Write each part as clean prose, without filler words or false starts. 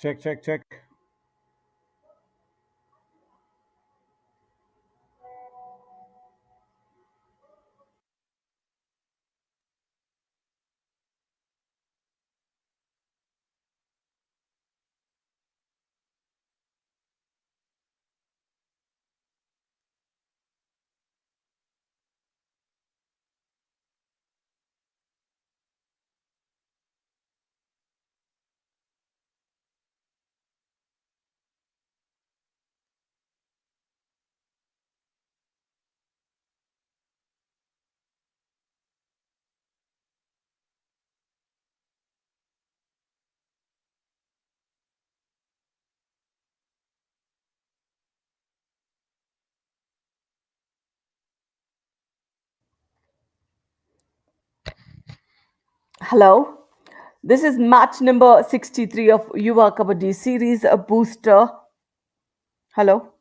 Check, check, check. Hello. This is match number 63 of Yuva Kabaddi series, a booster. Hello.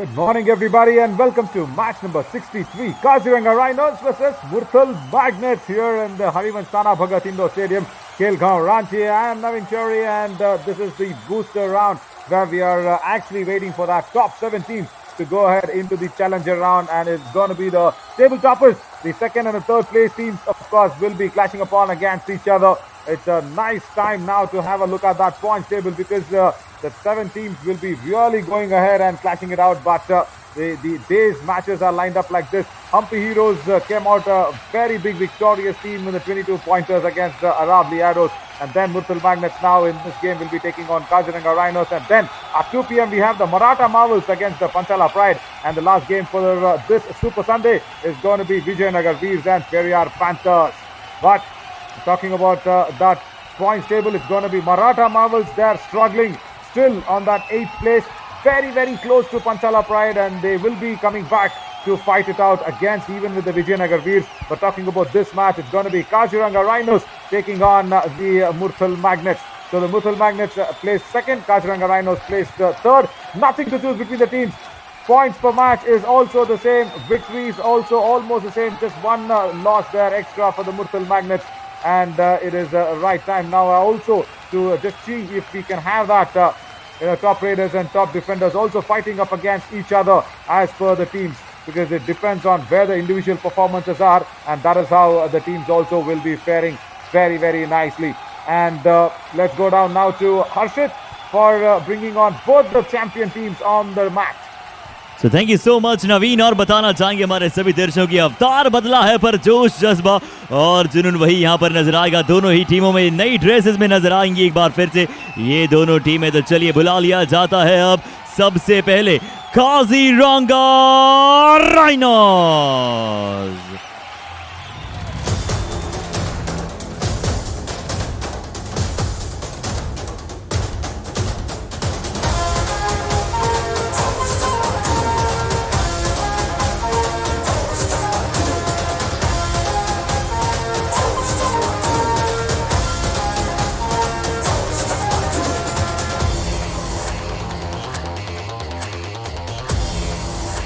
Good morning, everybody, and welcome to match number 63. Kaziranga Rhinos versus Murthal Magnets here in the Harivansh Bhagat Indoor Stadium, Khel, Ranchi. I am Navin Chowri, and this is the booster round where we are actually waiting for that top 7 teams to go ahead into the challenger round, and it's going to be the table toppers. The second and the third place teams, of course, will be clashing upon against each other. It's a nice time now to have a look at that points table because the 7 teams will be really going ahead and clashing it out. But the day's matches are lined up like this. Humpy Heroes came out a very big victorious team in the 22 pointers against Arab Liados. And then Murthal Magnets now in this game will be taking on Kaziranga Rhinos. And then at 2 p.m. we have the Maratha Marvels against the Panchala Pride. And the last game for this Super Sunday is going to be Vijayanagar Veers and Periyar Panthers. But talking about that points table, it's going to be Maratha Marvels. They're struggling still on that 8th place. Very, very close to Panchala Pride, and they will be coming back to fight it out against even with the Vijayanagar Veers. But talking about this match, it's going to be Kaziranga Rhinos taking on the Murthal Magnets. So the Murthal Magnets placed second, Kaziranga Rhinos placed third. Nothing to choose between the teams. Points per match is also the same. Victories also almost the same. Just one loss there extra for the Murthal Magnets. And it is the right time now also to just see if we can have that top raiders and top defenders also fighting up against each other as per the teams, because it depends on where the individual performances are, and that is how the teams also will be faring very, very nicely. And let's go down now to Harshit for bringing on both the champion teams on the mat. So thank you so much Naveen. और बताना चाहेंगे हमारे सभी दर्शकों की अवतार बदला है पर जोश जज्बा और जुनून वही यहाँ पर नजर आएगा। दोनों ही टीमों में नई ड्रेसेस में नजर आएंगी एक बार फिर से ये दोनों टीमें। तो चलिए बुला लिया जाता है अब सबसे पहले काजीरंगा राइनोस।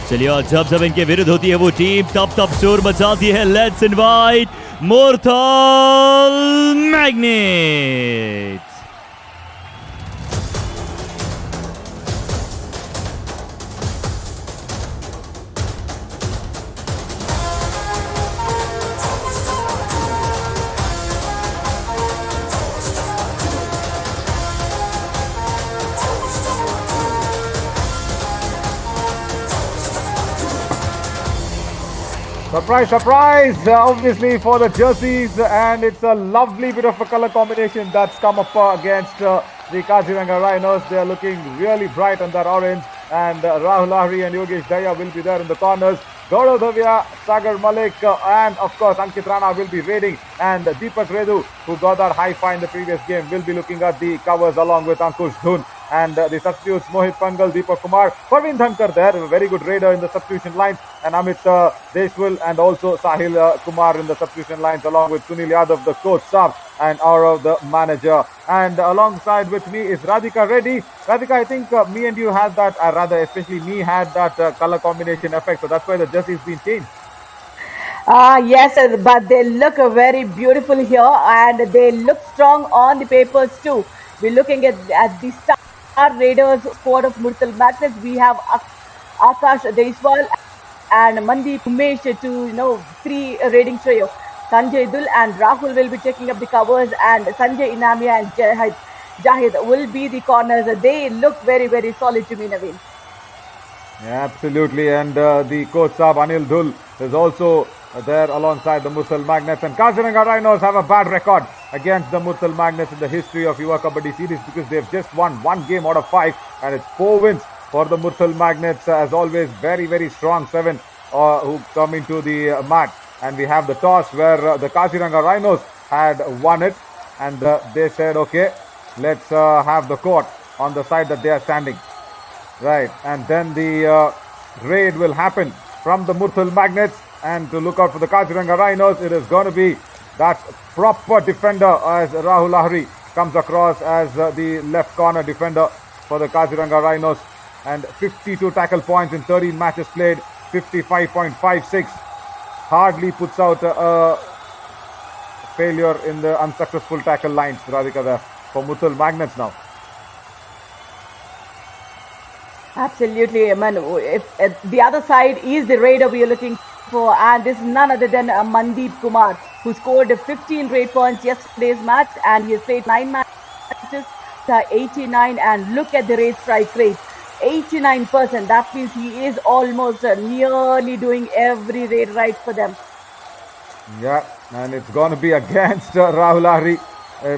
चलिए और जब इनके विरुद्ध होती है वो टीम तब शोर मचाती है। Let's invite Murthal magnets. Surprise, surprise, obviously for the jerseys, and it's a lovely bit of a color combination that's come up against the Kaziranga Rhinos. They're looking really bright on that orange, and Rahul Lahiri and Yogesh Daya will be there in the corners. Gaurav Davia, Sagar Malik, and of course Ankit Rana will be raiding, and Deepak Redu, who got that high five in the previous game, will be looking at the covers along with Ankush Dhun. And the substitutes Mohit Pangal, Deepak Kumar, Parveen Dhankar there, a very good raider in the substitution lines, and Amit Deshwal and also Sahil Kumar in the substitution lines, along with Sunil Yadav, the coach staff, and Aurav, the manager. And alongside with me is Radhika Reddy. Radhika, I think me and you had that, rather especially me had that color combination effect, so that's why the jersey's been changed. Yes, but they look very beautiful here, and they look strong on the papers too. We're looking at the Star Raiders squad of Murthal Magnets. We have Akash Deshwal and Mandeep Umesh to 3 raiding trio. Sanjay Dul and Rahul will be taking up the covers, and Sanjay Inamia and Jahid will be the corners. They look very, very solid to me, Naveen. Yeah, absolutely, and the coach Saab Anil Dhul is also there alongside the Murthal Magnets. And Kaziranga Rhinos have a bad record against the Murthal Magnets in the history of Yuva Kabaddi series, because they've just won 1 game out of 5, and it's 4 wins for the Murthal Magnets. As always, very, very strong 7 who come into the mat. And we have the toss where the Kaziranga Rhinos had won it, and they said, okay, let's have the court on the side that they are standing. Right, and then the raid will happen from the Murthal Magnets, and to look out for the Kaziranga Rhinos, it is going to be that proper defender as Rahul Lahiri comes across as the left corner defender for the Kaziranga Rhinos. and 52 tackle points in 13 matches played, 55.56. Hardly puts out a failure in the unsuccessful tackle lines, Radhika, there for Muthul Magnets now. Absolutely, man. If the other side is the raider we are looking for, and this is none other than Mandeep Kumar, who scored 15 rate points yesterday's match, and he has played 9 matches, 89, and look at the rate strike rate, 89%. That means he is almost nearly doing every raid right for them. Yeah, and it's going to be against Rahul Ahri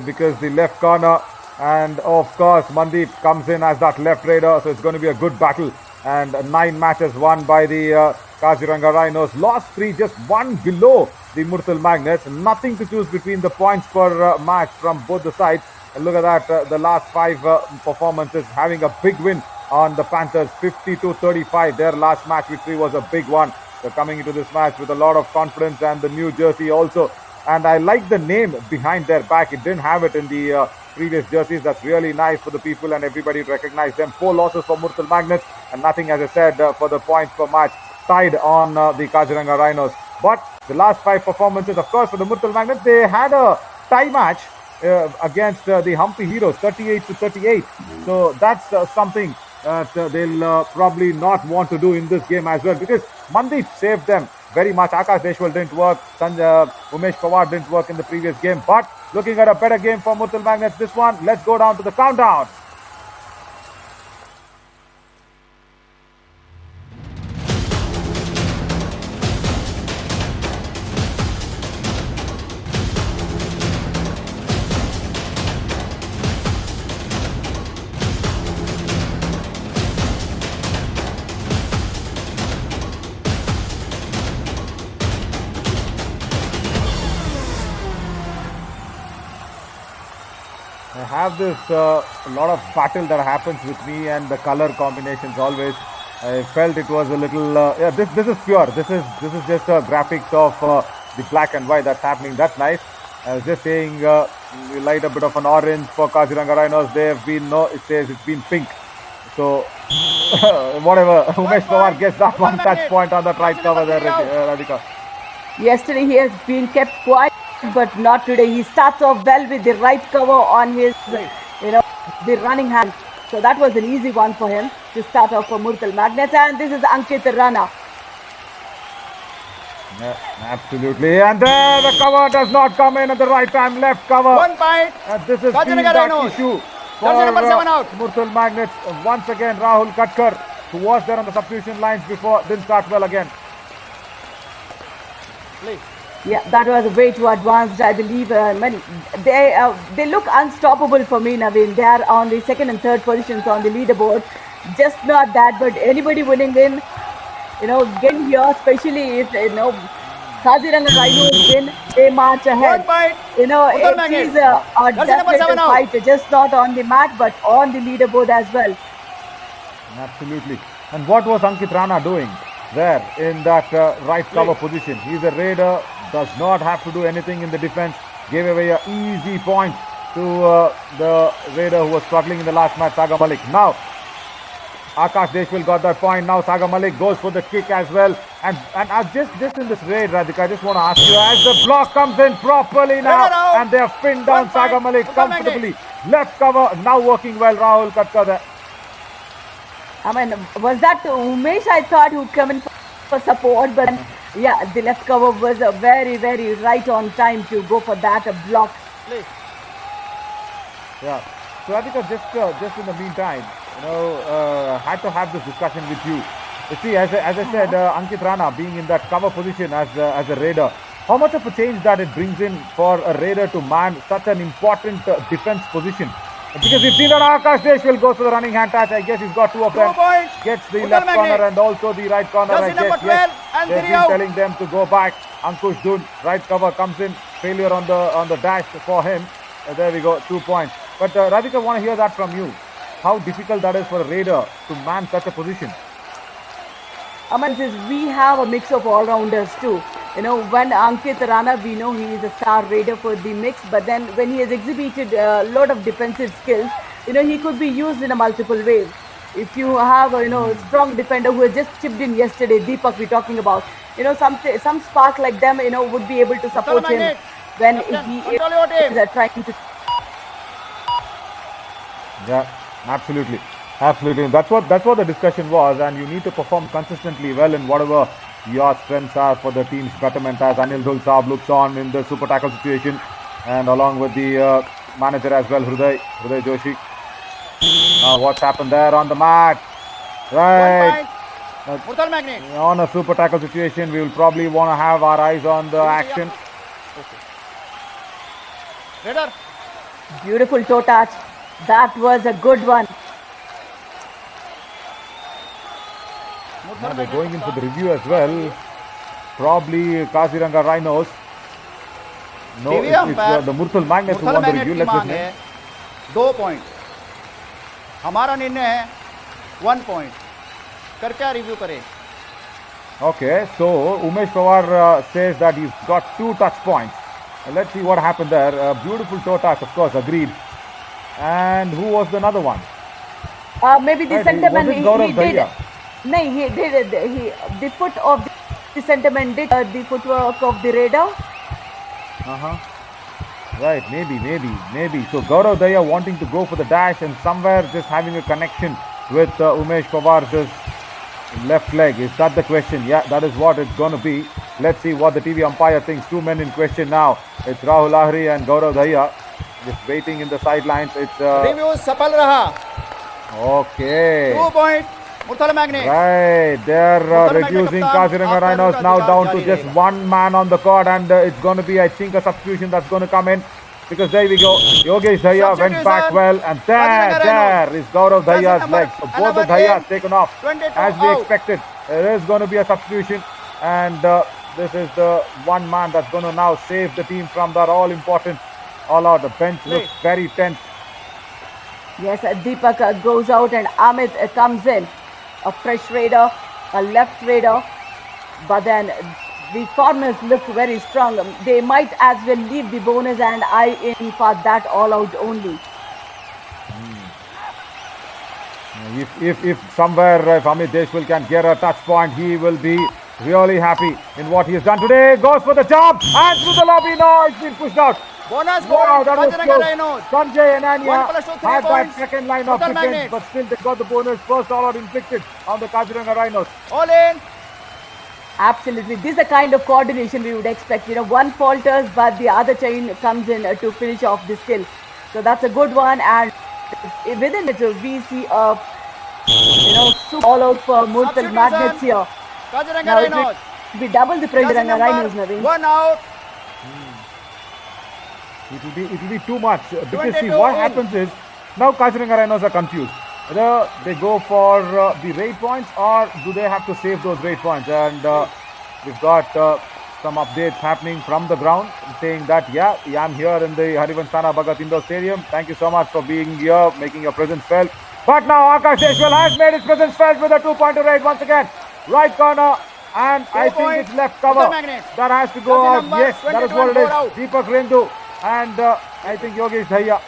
because the left corner, and of course Mandeep comes in as that left raider, so it's going to be a good battle. And 9 matches won by the Kaziranga Rhinos, lost 3, just 1 below the Murthal Magnets. Nothing to choose between the points per match from both the sides. And look at that, the last 5 performances having a big win on the Panthers, 52-35. Their last match victory was a big one. They're coming into this match with a lot of confidence, and the new jersey also. And I like the name behind their back. It didn't have it in the previous jerseys. That's really nice for the people, and everybody recognized them. 4 losses for Murthal Magnets, and nothing, as I said, for the points per match, tied on the Kaziranga Rhinos. But the last 5 performances, of course, for the Murthal Magnets, they had a tie match against the Hampi Heroes, 38-38. So that's something that they'll probably not want to do in this game as well, because Mandeep saved them very much. Akash Deshwal didn't work, Umesh Pawar didn't work in the previous game, but looking at a better game for Murthal Magnets this one. Let's go down to the countdown. I have this lot of battle that happens with me and the color combinations always. I felt it was a little yeah, this is pure. This is just a graphics of the black and white that's happening. That's nice. I was just saying we light a bit of an orange for Kaziranga Rhinos. They have been it says it's been pink. So whatever, Umesh Pawar gets that one touch point on that right cover there, Radhika. Yesterday he has been kept quiet, but not today. He starts off well with the right cover on his, the running hand. So that was an easy one for him to start off for Murthal Magnets. And this is Ankit Rana. Yeah, absolutely. And there the cover does not come in at the right time. Left cover. 1 point. And this is been that issue for number 7 out. Murthal Magnets. Once again, Rahul Katkar, who was there on the substitution lines before, didn't start well again. Please. Yeah, that was way too advanced, I believe. They look unstoppable for me, Naveen. They are on the 2nd and 3rd positions on the leaderboard. Just not that, but anybody winning in, getting here, especially if, Kaziranga Rhinos win, they march ahead. 1 point. It is a definite fight, just not on the mat, but on the leaderboard as well. Absolutely. And what was Ankit Rana doing there in that right cover position? He's a raider, does not have to do anything in the defense. Gave away an easy point to the raider who was struggling in the last match, Saga Malik. Now, Akash Deshwal got that point. Now Saga Malik goes for the kick as well. And just in this raid, Radhika, I just want to ask you, as the block comes in properly now, and they have pinned down Saga Malik comfortably. Left cover, now working well, Rahul Katkar there. I mean, was that Umesh, I thought, who come in for support, but yeah, the left cover was very, very right on time to go for that block. Yeah. So Radhika, just in the meantime, had to have this discussion with you. You see, as I said, Ankit Rana being in that cover position as a raider, how much of a change that it brings in for a raider to man such an important defense position? Because we've seen that Akash Deshwal goes for the running hand touch. I guess he's got 2 of them. 2 points. Gets the left corner and also the right corner. I guess, yes, they've been telling them to go back. Ankush Dun, right cover comes in. Failure on the dash for him. There we go, 2 points. But Radhika, want to hear that from you. How difficult that is for a raider to man such a position. Aman says we have a mix of all-rounders too. When Ankit Rana, we know he is a star raider for the mix, but then when he has exhibited a lot of defensive skills, he could be used in a multiple ways. if you have a strong defender who has just chipped in yesterday, Deepak we're talking about, some spark like them, would be able to support him Magnet. when Captain, he control your team. is trying to. Yeah, absolutely. Absolutely. That's what the discussion was, and you need to perform consistently well in whatever your strengths are for the team's betterment, as Anil Dhul Saab looks on in the super tackle situation, and along with the manager as well, Hruday Joshi. What's happened there on the mat? Right. Murthal Magnet. On a super tackle situation, we will probably want to have our eyes on the action. Raider. Beautiful toe touch. That was a good one. Now they're going in for the review as well. Probably Kaziranga Rhinos. No, it's the Murthal Magnets who want the review. Let's listen in. 2 point हमारा निर्णय है 1 point कृपया review करें. Okay, so Umesh Pawar says that he's got 2 touch points. Let's see what happened there. Beautiful toe touch, of course, agreed. And who was the another one? Maybe the Right, sentiment was it Gaurav he did. Dahiya? No, he did. The foot of the sentiment did the footwork of the radar. Right, maybe. So Gaurav Dahiya wanting to go for the dash and somewhere just having a connection with Umesh Pawar's left leg. Is that the question? Yeah, that is what it's going to be. Let's see what the TV umpire thinks. 2 men in question now. It's Rahul Lahiri and Gaurav Dahiya just waiting in the sidelines. It's review सफल रहा. okay. 2 point Murthal Magnet. Right, they're reducing Kaziranga Rhinos now down to just 1 man on the court, and it's going to be, I think, a substitution that's going to come in, because there we go. Yogesh Dahiya went back well, and there is Gaurav Dahiya's legs. So both the Dahiyas taken off as we expected. There is going to be a substitution, and this is the 1 man that's going to now save the team from that all-important all-out. The bench looks very tense. Yes, Deepak goes out and Amit comes in. A fresh raider, a left raider, but then the corners look very strong. They might as well leave the bonus and eye in for that all out only. If somewhere if Amit Deshwal can get a touch point, he will be really happy in what he has done today. Goes for the jump and through the lobby. No, it's been pushed out. Bonus Wow, point that was Kaziranga close. Rhinos. Sanjay and Anya 1 + 2, 3 had that points. second line of Murthal defense, Magnets. but still they got the bonus. First all out inflicted on the Kaziranga Rhinos. All in. Absolutely. This is the kind of coordination we would expect. One falters, but the other chain comes in to finish off the skill. So that's a good one. And within it, we see a super all out for Murthal Magnets here. Kaziranga Now it Rhinos. will be double the pressure on the Rhinos, Naveen. 1 out. It will be too much, because see 22 what in. happens is now Kaziranga Rhinos are confused. Whether they go for the raid points, or do they have to save those raid points? And we've got some updates happening from the ground saying that yeah, I'm here in the Harivansh Bhagat Indoor Stadium. Thank you so much for being here, making your presence felt. But now Akash Deshwal has made his presence felt with a 2-pointer raid once again. Right corner, and I think it's left cover. Murthal Magnets. That has to go out. Jersey number Yes, that is 22 what it and is. 4 out. Deepak Rendu and I think Yogesh Dahiya.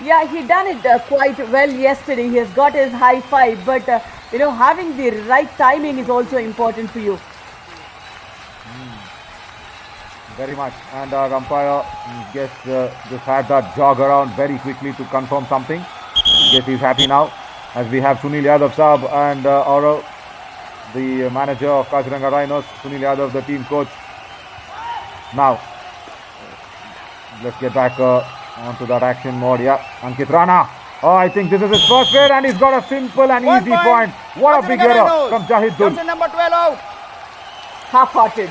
Yeah, he done it quite well yesterday. He has got his high 5, but having the right timing is also important for you. Very much. And our umpire, just had that jog around very quickly to confirm something. Guess he's happy now, as we have Sunil Yadav Saab and Aurav, the manager of Kaziranga Rhinos, Sunil Yadav, the team coach. Now, let's get back onto that action mode. Yeah, Ankit Rana. Oh, I think this is his first raid, and he's got a simple and 1 easy point. What a big Kaziranga error Rhinos. from Jahid Dul. Jersey number 12 out. Half-hearted.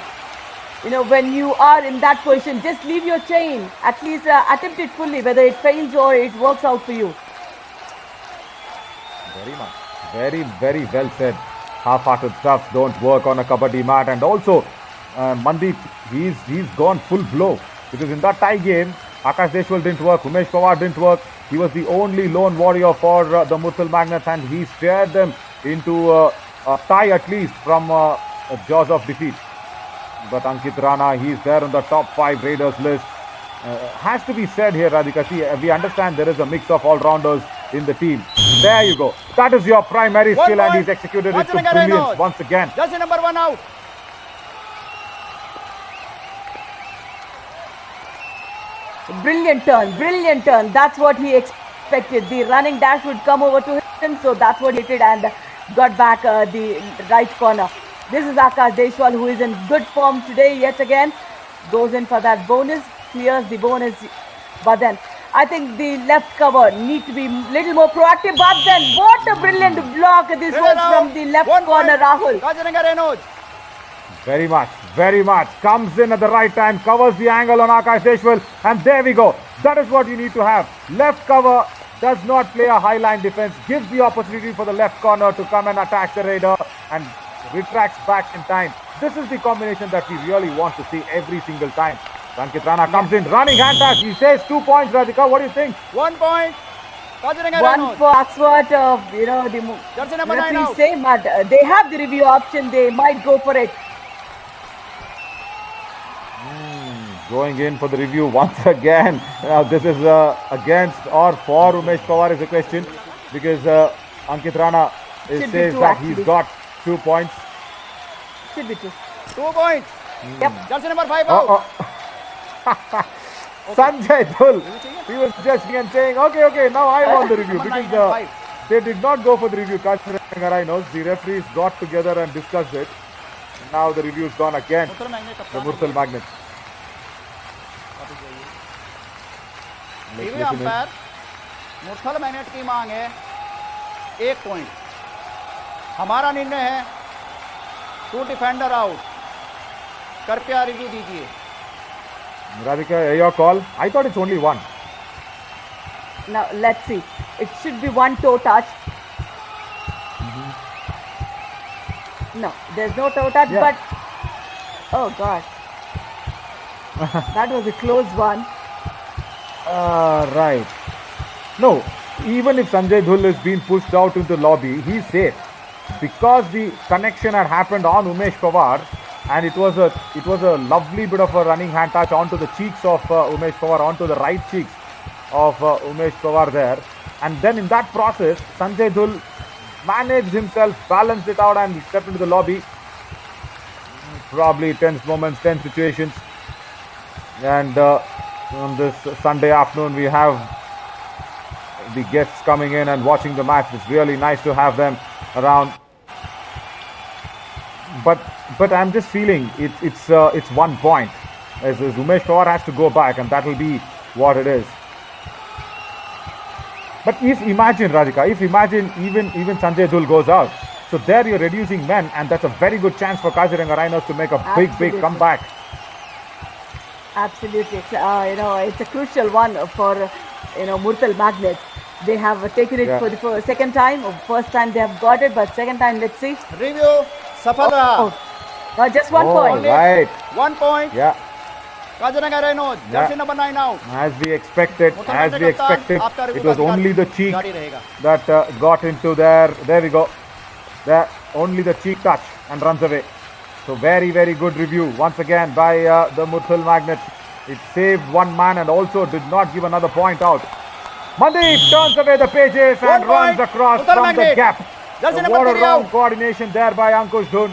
When you are in that position, just leave your chain. At least attempt it fully, whether it fails or it works out for you. Very much. Very, very well said. Half-hearted stuff don't work on a kabaddi mat. And also, Mandeep, he's gone full blow. Because in that tie game, Akash Deshwal didn't work, Umesh Pawar didn't work. He was the only lone warrior for the Murthal Magnets, and he steered them into a tie at least from jaws of defeat. But Ankit Rana, he's there on the top 5 Raiders list. Has to be said here, Radhika. See, we understand there is a mix of all-rounders in the team. There you go. That is your primary 1 skill, and point. he's executed it to Rajendra brilliance Reynolds. once again. Jersey number 1 out. Brilliant turn. That's what he expected. The running dash would come over to him, so that's what he did and got back the right corner. This is Akash Deshwal, who is in good form today yet again. Goes in for that bonus, clears the bonus, but then I think the left cover need to be little more proactive. But then what a brilliant block this was from the left corner, Rahul. Rajendra Reynolds. Very much. Comes in at the right time, covers the angle on Akash Deshwal, and there we go. That is what you need to have. Left cover does not play a high line defense, gives the opportunity for the left corner to come and attack the raider and retracts back in time. This is the combination that we really want to see every single time. Ankit Rana comes in, running hand touch. He says 2 points, Radhika. What do you think? 1 point. Rajendra One Reynolds. for Oxford, the Jersey number 9 referees out. say, but they have the review option. They might go for it. Going in for the review once again. This is against or for Umesh Pawar is a question, because Ankit Rana Should be says two, that actually. he's got 2 points. Should be 2. 2 points. Yep. Jersey number 5 out. Sanjay Dhul, he was just saying, okay, now I want the review, Number 9 because and 5. they did not go for the review. Kashmir Rhinos, the referees got together and discussed it. Now the review's gone against Murthal Magnet the कप्तान Murthal Magnets. TV umpire Murthal MANET की मांग है 1 point. हमारा निर्णय है 2 defender out. कृपया review दीजिए. Radhika, your call. I thought it's only 1. Now let's see. It should be 1 toe touch. No, there's no toe touch, Yeah. but oh god, that was a close one. Right. No, even if Sanjay Dhul is being pushed out into the lobby, he's safe, because the connection had happened on Umesh Pawar, and it was a lovely bit of a running hand touch onto the cheeks of Umesh Pawar, onto the right cheeks of Umesh Pawar there, and then in that process, Sanjay Dhul managed himself, balanced it out, and stepped into the lobby. Probably tense moments, tense situations, and on this Sunday afternoon we have the guests coming in and watching the match. It's really nice to have them around, but I'm just feeling it's 1 point, as Umesh Pawar has to go back, and that will be what it is. But if imagine even Sanjay Dhul goes out, so there you're reducing men, and that's a very good chance for Kaziranga Rhinos to make a big Absolutely. comeback. Absolutely, it's a crucial one for Murthal Magnets. They have taken it Yeah. for the second time. First time they have got it, but second time, let's see. Review सफल रहा. Just 1 Oh, point. right. 1 point. Yeah, Rajendra Reynolds. Yeah. Jersey number 9 out. as we expected, आपका it review was only the cheek जारी रहेगा. that got into there. There we go. There, only the cheek touch and runs away. So very, very good review once again by the Murthal Magnets. It saved 1 man and also did not give another point out. Mandeep turns away the pages 1 and runs point. across Murthal from the Magnet. gap. Jersey So number what a 3 wrong out. coordination there by Ankush Dhun.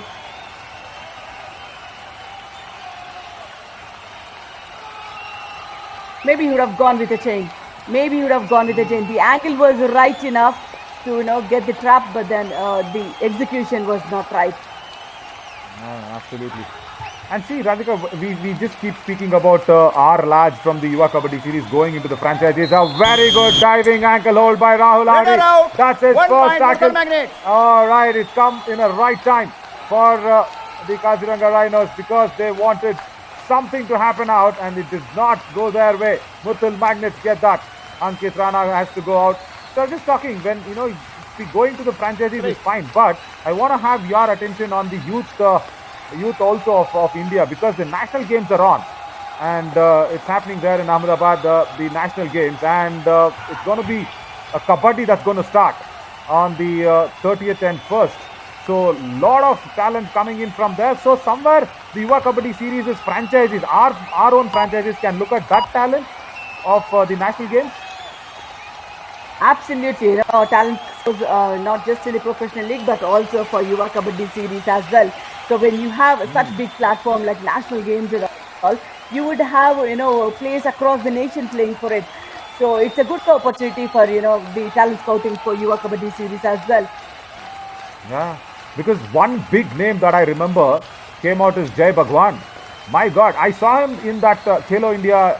Maybe he would have gone with a chain. The angle was right enough to get the trap, but then the execution was not right. Absolutely. And see, Radhika, we just keep speaking about our lads from the Yuva Kabaddi series going into the franchise. It's a very good diving ankle hold by Rahul Runner Hardy. out. That's his 1 first point, tackle. Murthal Magnets. All right, it's come in a right time for the Kaziranga Rhinos, because they wanted something to happen out, and it does not go their way. Murthal Magnets get that. Ankit Rana has to go out. So I'm just talking, when going to the franchises is fine, but I want to have your attention on the youth also of India, because the national games are on, and it's happening there in Ahmedabad, the national games, and it's going to be a kabaddi that's going to start on the 30th and 1st. So lot of talent coming in from there. So somewhere the Yuva Kabaddi series is franchises, our own franchises can look at that talent of the national games. Absolutely, talent shows not just in the professional league but also for Yuva Kabaddi series as well. So when you have such big platform like national games and all, you would have players across the nation playing for it. So it's a good opportunity for the talent scouting for Yuva Kabaddi series as well. Yeah, because one big name that I remember came out is Jai Bhagwan. My God, I saw him in that Khelo India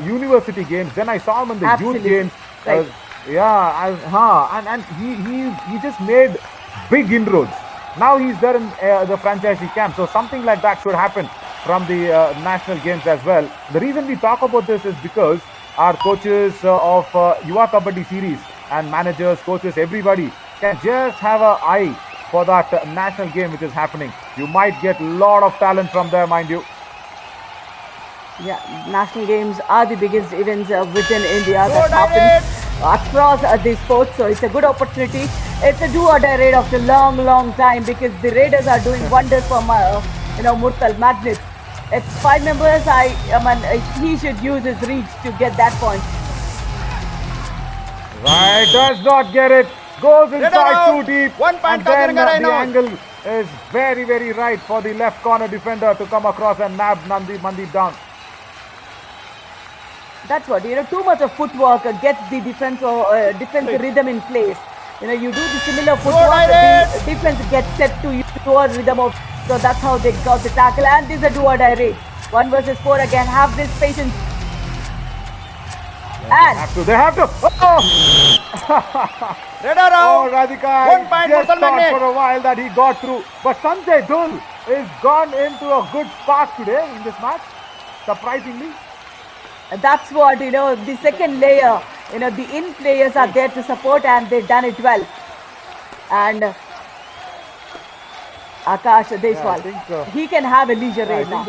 University games. Then I saw him in the youth Absolutely. games. Right. And he just made big inroads. Now he's there in the franchisee camp. So something like that should happen from the national games as well. The reason we talk about this is because our coaches of Yuva Kabaddi series and managers, coaches, everybody can just have an eye for that national game which is happening. You might get a lot of talent from there, mind you. Yeah, national games are the biggest events within India Go that Direct! happens across the sports. So it's a good opportunity. It's a do or die raid after long time because the Raiders are doing wonders for Murthal Magnet. It's 5 members. He should use his reach to get that point. Right, does not get it. Goes inside out. too deep. 1 point And then Kaziranga the Rhinos. angle is very right for the left corner defender to come across and nab Mandeep down. That's what too much of footwork gets the defense rhythm in place. You do the similar footwork, Direct! the defense gets set to you towards rhythm of. So that's how they got the tackle. And this is a do or die raid. 1 versus 4 again. Have this patience. And They have to. Oh, Radar oh out. Radhika 1 point just Murthal thought Magnet. for a while that he got through. But Sanjay Dull is gone into a good spark today in this match. Surprisingly. that's what, the second layer, the in players are there to support and they've done it well. And Akash Deshwal, think, he can have a leisure I raid now.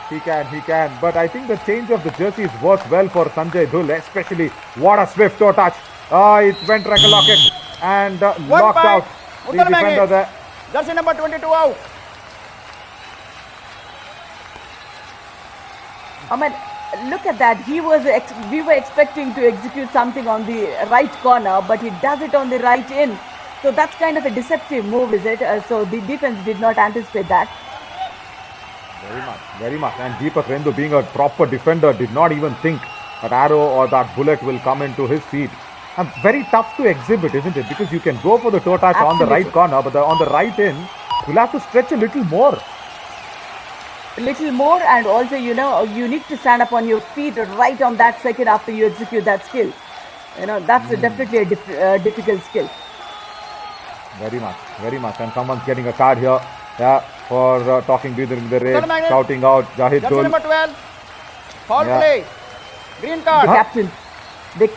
think that he can. But I think the change of the jerseys works well for Sanjay Dull, especially. What a swift toe touch. It went like a locket and 1 locked point. out the Murthal defender Magnet. there. Jersey number 22 out. Look at that. We were expecting to execute something on the right corner, but he does it on the right in. So that's kind of a deceptive move, is it? So the defense did not anticipate that. Very much. And Deepak Rendu, being a proper defender, did not even think that arrow or that bullet will come into his feet. And very tough to exhibit, isn't it? Because you can go for the toe touch on the right corner, but on the right in, you'll have to stretch a little more. And also you need to stand up on your feet right on that second after you execute that skill. That's definitely a difficult skill. Very much. And someone's getting a card here, for talking during the raid, shouting out Jahid Jersey Dull. number 12. Foul Yeah. play. Green The card. captain, the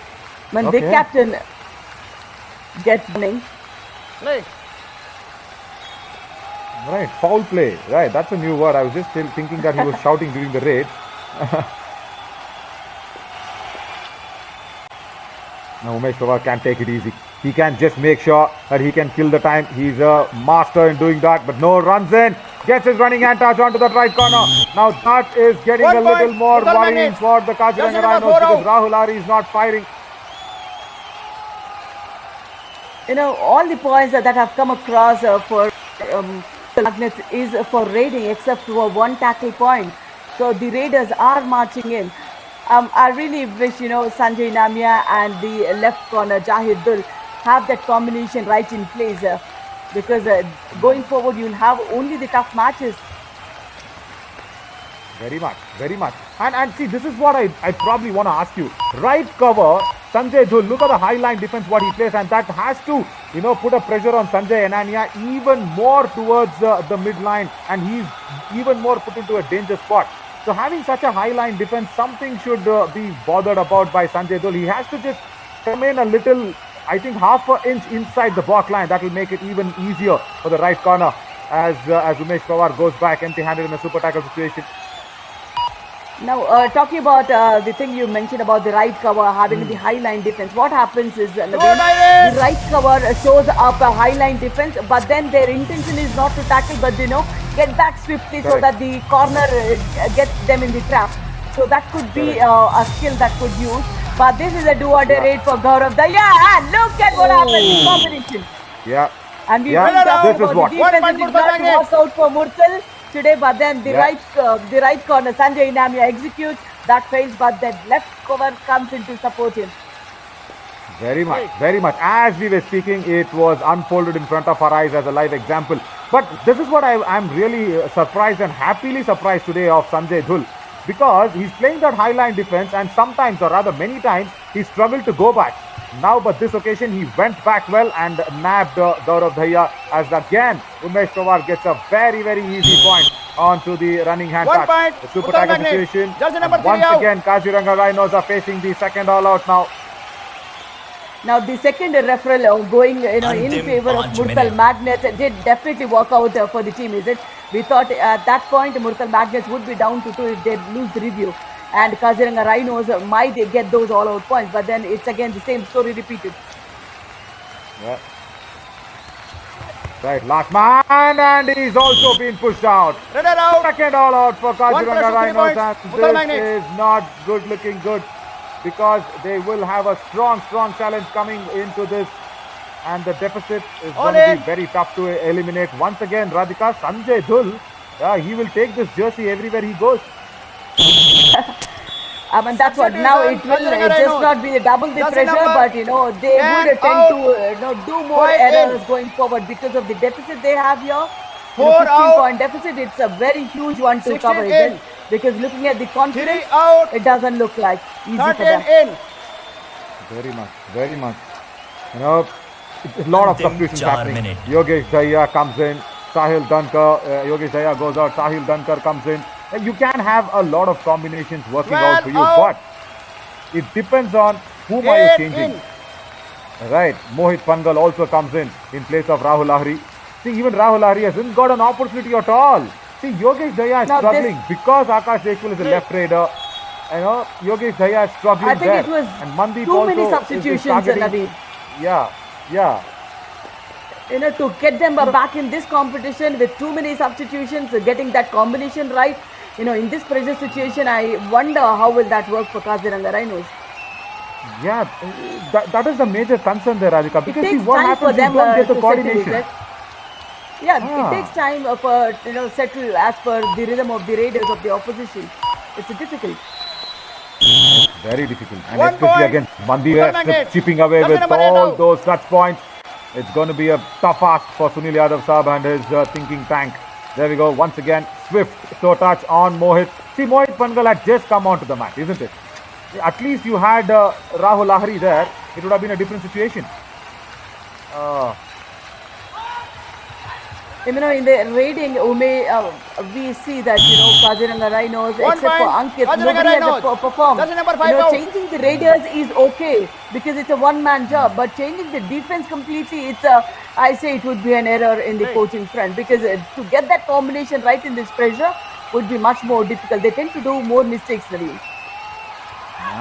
Okay. captain gets running. Play. Right, foul play. Right, that's a new word. I was just still thinking that he was shouting during the raid. Now Umesh Pawar can't take it easy. He can just make sure that he can kill the time. He's a master in doing that. But no, runs in. Gets his running hand touch onto that right corner. Now that is getting 1 a little point. more Murthal worrying Magnet. for the Jersey Kaziranga number Rhinos 4 because out. Rahul Ari is not firing. All the points that have come across for the Magnets is for raiding except for 1 tackle point. So the Raiders are marching in. I really wish Sanjay Namia and the left corner Jahid Dull have that combination right in place because going forward you'll have only the tough matches. Very much. And see, this is what I probably want to ask you. Right cover, Sanjay Dull, look at the high line defense what he plays, and that has to, put a pressure on Sanjay Anania even more towards the midline, and he's even more put into a danger spot. So having such a high line defense, something should be bothered about by Sanjay Dull. He has to just come in a little, I think half an inch inside the block line. That will make it even easier for the right corner as Umesh Pawar goes back empty-handed in a super tackle situation. Now, talking about the thing you mentioned about the right cover having the high line defense, what happens is the right cover shows up a high line defense, but then their intention is not to tackle, but get back swiftly so that the corner gets them in the trap. So that could be a skill that could use. But this is a do-or-die raid for Gaurav Daya. And look at what happened in combination. Yeah. And we Yeah, went down this is for what. the defense. One It point did for not Magnets. work out for Murthal today. But then the Yeah. right corner, Sanjay Inamia executes. That fails, but the left cover comes in to support him. Very much, very much. As we were speaking, it was unfolded in front of our eyes as a live example. But this is what I'm really surprised and happily surprised today of Sanjay Dhul. Because he's playing that high line defense and sometimes, or rather many times, he struggled to go back. Now, but this occasion, he went back well and nabbed Gaurav Dhaya as again, Umesh Pawar gets a very, very easy point onto the running hand 1 touch. point. The super Uttar tiger Magnet. situation. Jersey number And 3 once out. again, Kaziranga Rhinos are facing the second all out now. Now the second referral going in Antim favor of 5 Murthal minutes. Magnets did definitely work out for the team, is it? We thought at that point Murthal Magnets would be down to 2 if they lose the review. And Kaziranga Rhinos might get those all out points, but then it's again the same story repeated. Yeah. Right, last man, and he's also been pushed out. Raider out. Second all out for Kaziranga 1 plus 2 Rhinos, points. and Uttar this Magnets. is not good looking good because they will have a strong challenge coming into this, and the deficit is All going to in. be very tough to eliminate. Once again, Radhika, Sanjay Dhul, he will take this jersey everywhere he goes. I mean, that's what now it will Kaziranga just Rhinos. not be double the Jersey pressure, number but they 10 would tend out. to do more 5 errors in. going forward because of the deficit they have here. 4 15 out. point deficit, it's a very huge one to 16 cover, in. isn't it? Because looking at the 3 confidence, out. it doesn't look like easy for 13 them. in. Very much, very much. You know, a lot of Antim substitutions 4 happening. minutes. Yogesh Daya comes in, Sahil Dhankar, Yogesh Daya goes out, Sahil Dhankar comes in. And you can have a lot of combinations working out for you, 12 out. but it depends on whom are you 8 changing. in. Right, Mohit Pangal also comes in place of Rahul Lahiri. See, even Rahul Lahiri hasn't got an opportunity at all. See, Yogesh Daya is Now struggling this- because Akash Deshwal is a left raider. You know, Yogesh Daya is struggling I think there. it was And Mandeep too many also is substitutions, targeting- Naveen. Yeah, yeah. To get them back in this competition with too many substitutions, getting that combination right, in this pressure situation, I wonder how will that work for Kaziranga Rhinos. Yeah, that is the major concern there, Radhika. It Because see, takes what time for happens, you them don't get the to settle, coordination. is it? Yeah, Ah. it takes time for settle as per the rhythm of the raiders of the opposition. It's difficult. Very difficult. And 1 especially point. against Uttar Mandeep Magnets. chipping away Jersey with number 8 all out. those touch points. It's going to be a tough ask for Sunil Yadav Saab and his thinking tank. There we go. Once again, swift toe touch on Mohit. See, Mohit Pangal had just come onto the mat, isn't it? At least you had Rahul Lahiri there. It would have been a different situation. In the raiding, we see that Kaziranga Rhinos, 1 except for point. Ankit, Kaziranga nobody has Rhinos. performed. Jersey number 5 out. Changing the raiders is okay because it's a one-man job, but changing the defense completely, I say it would be an error in the coaching front because to get that combination right in this pressure would be much more difficult. They tend to do more mistakes, Naveen.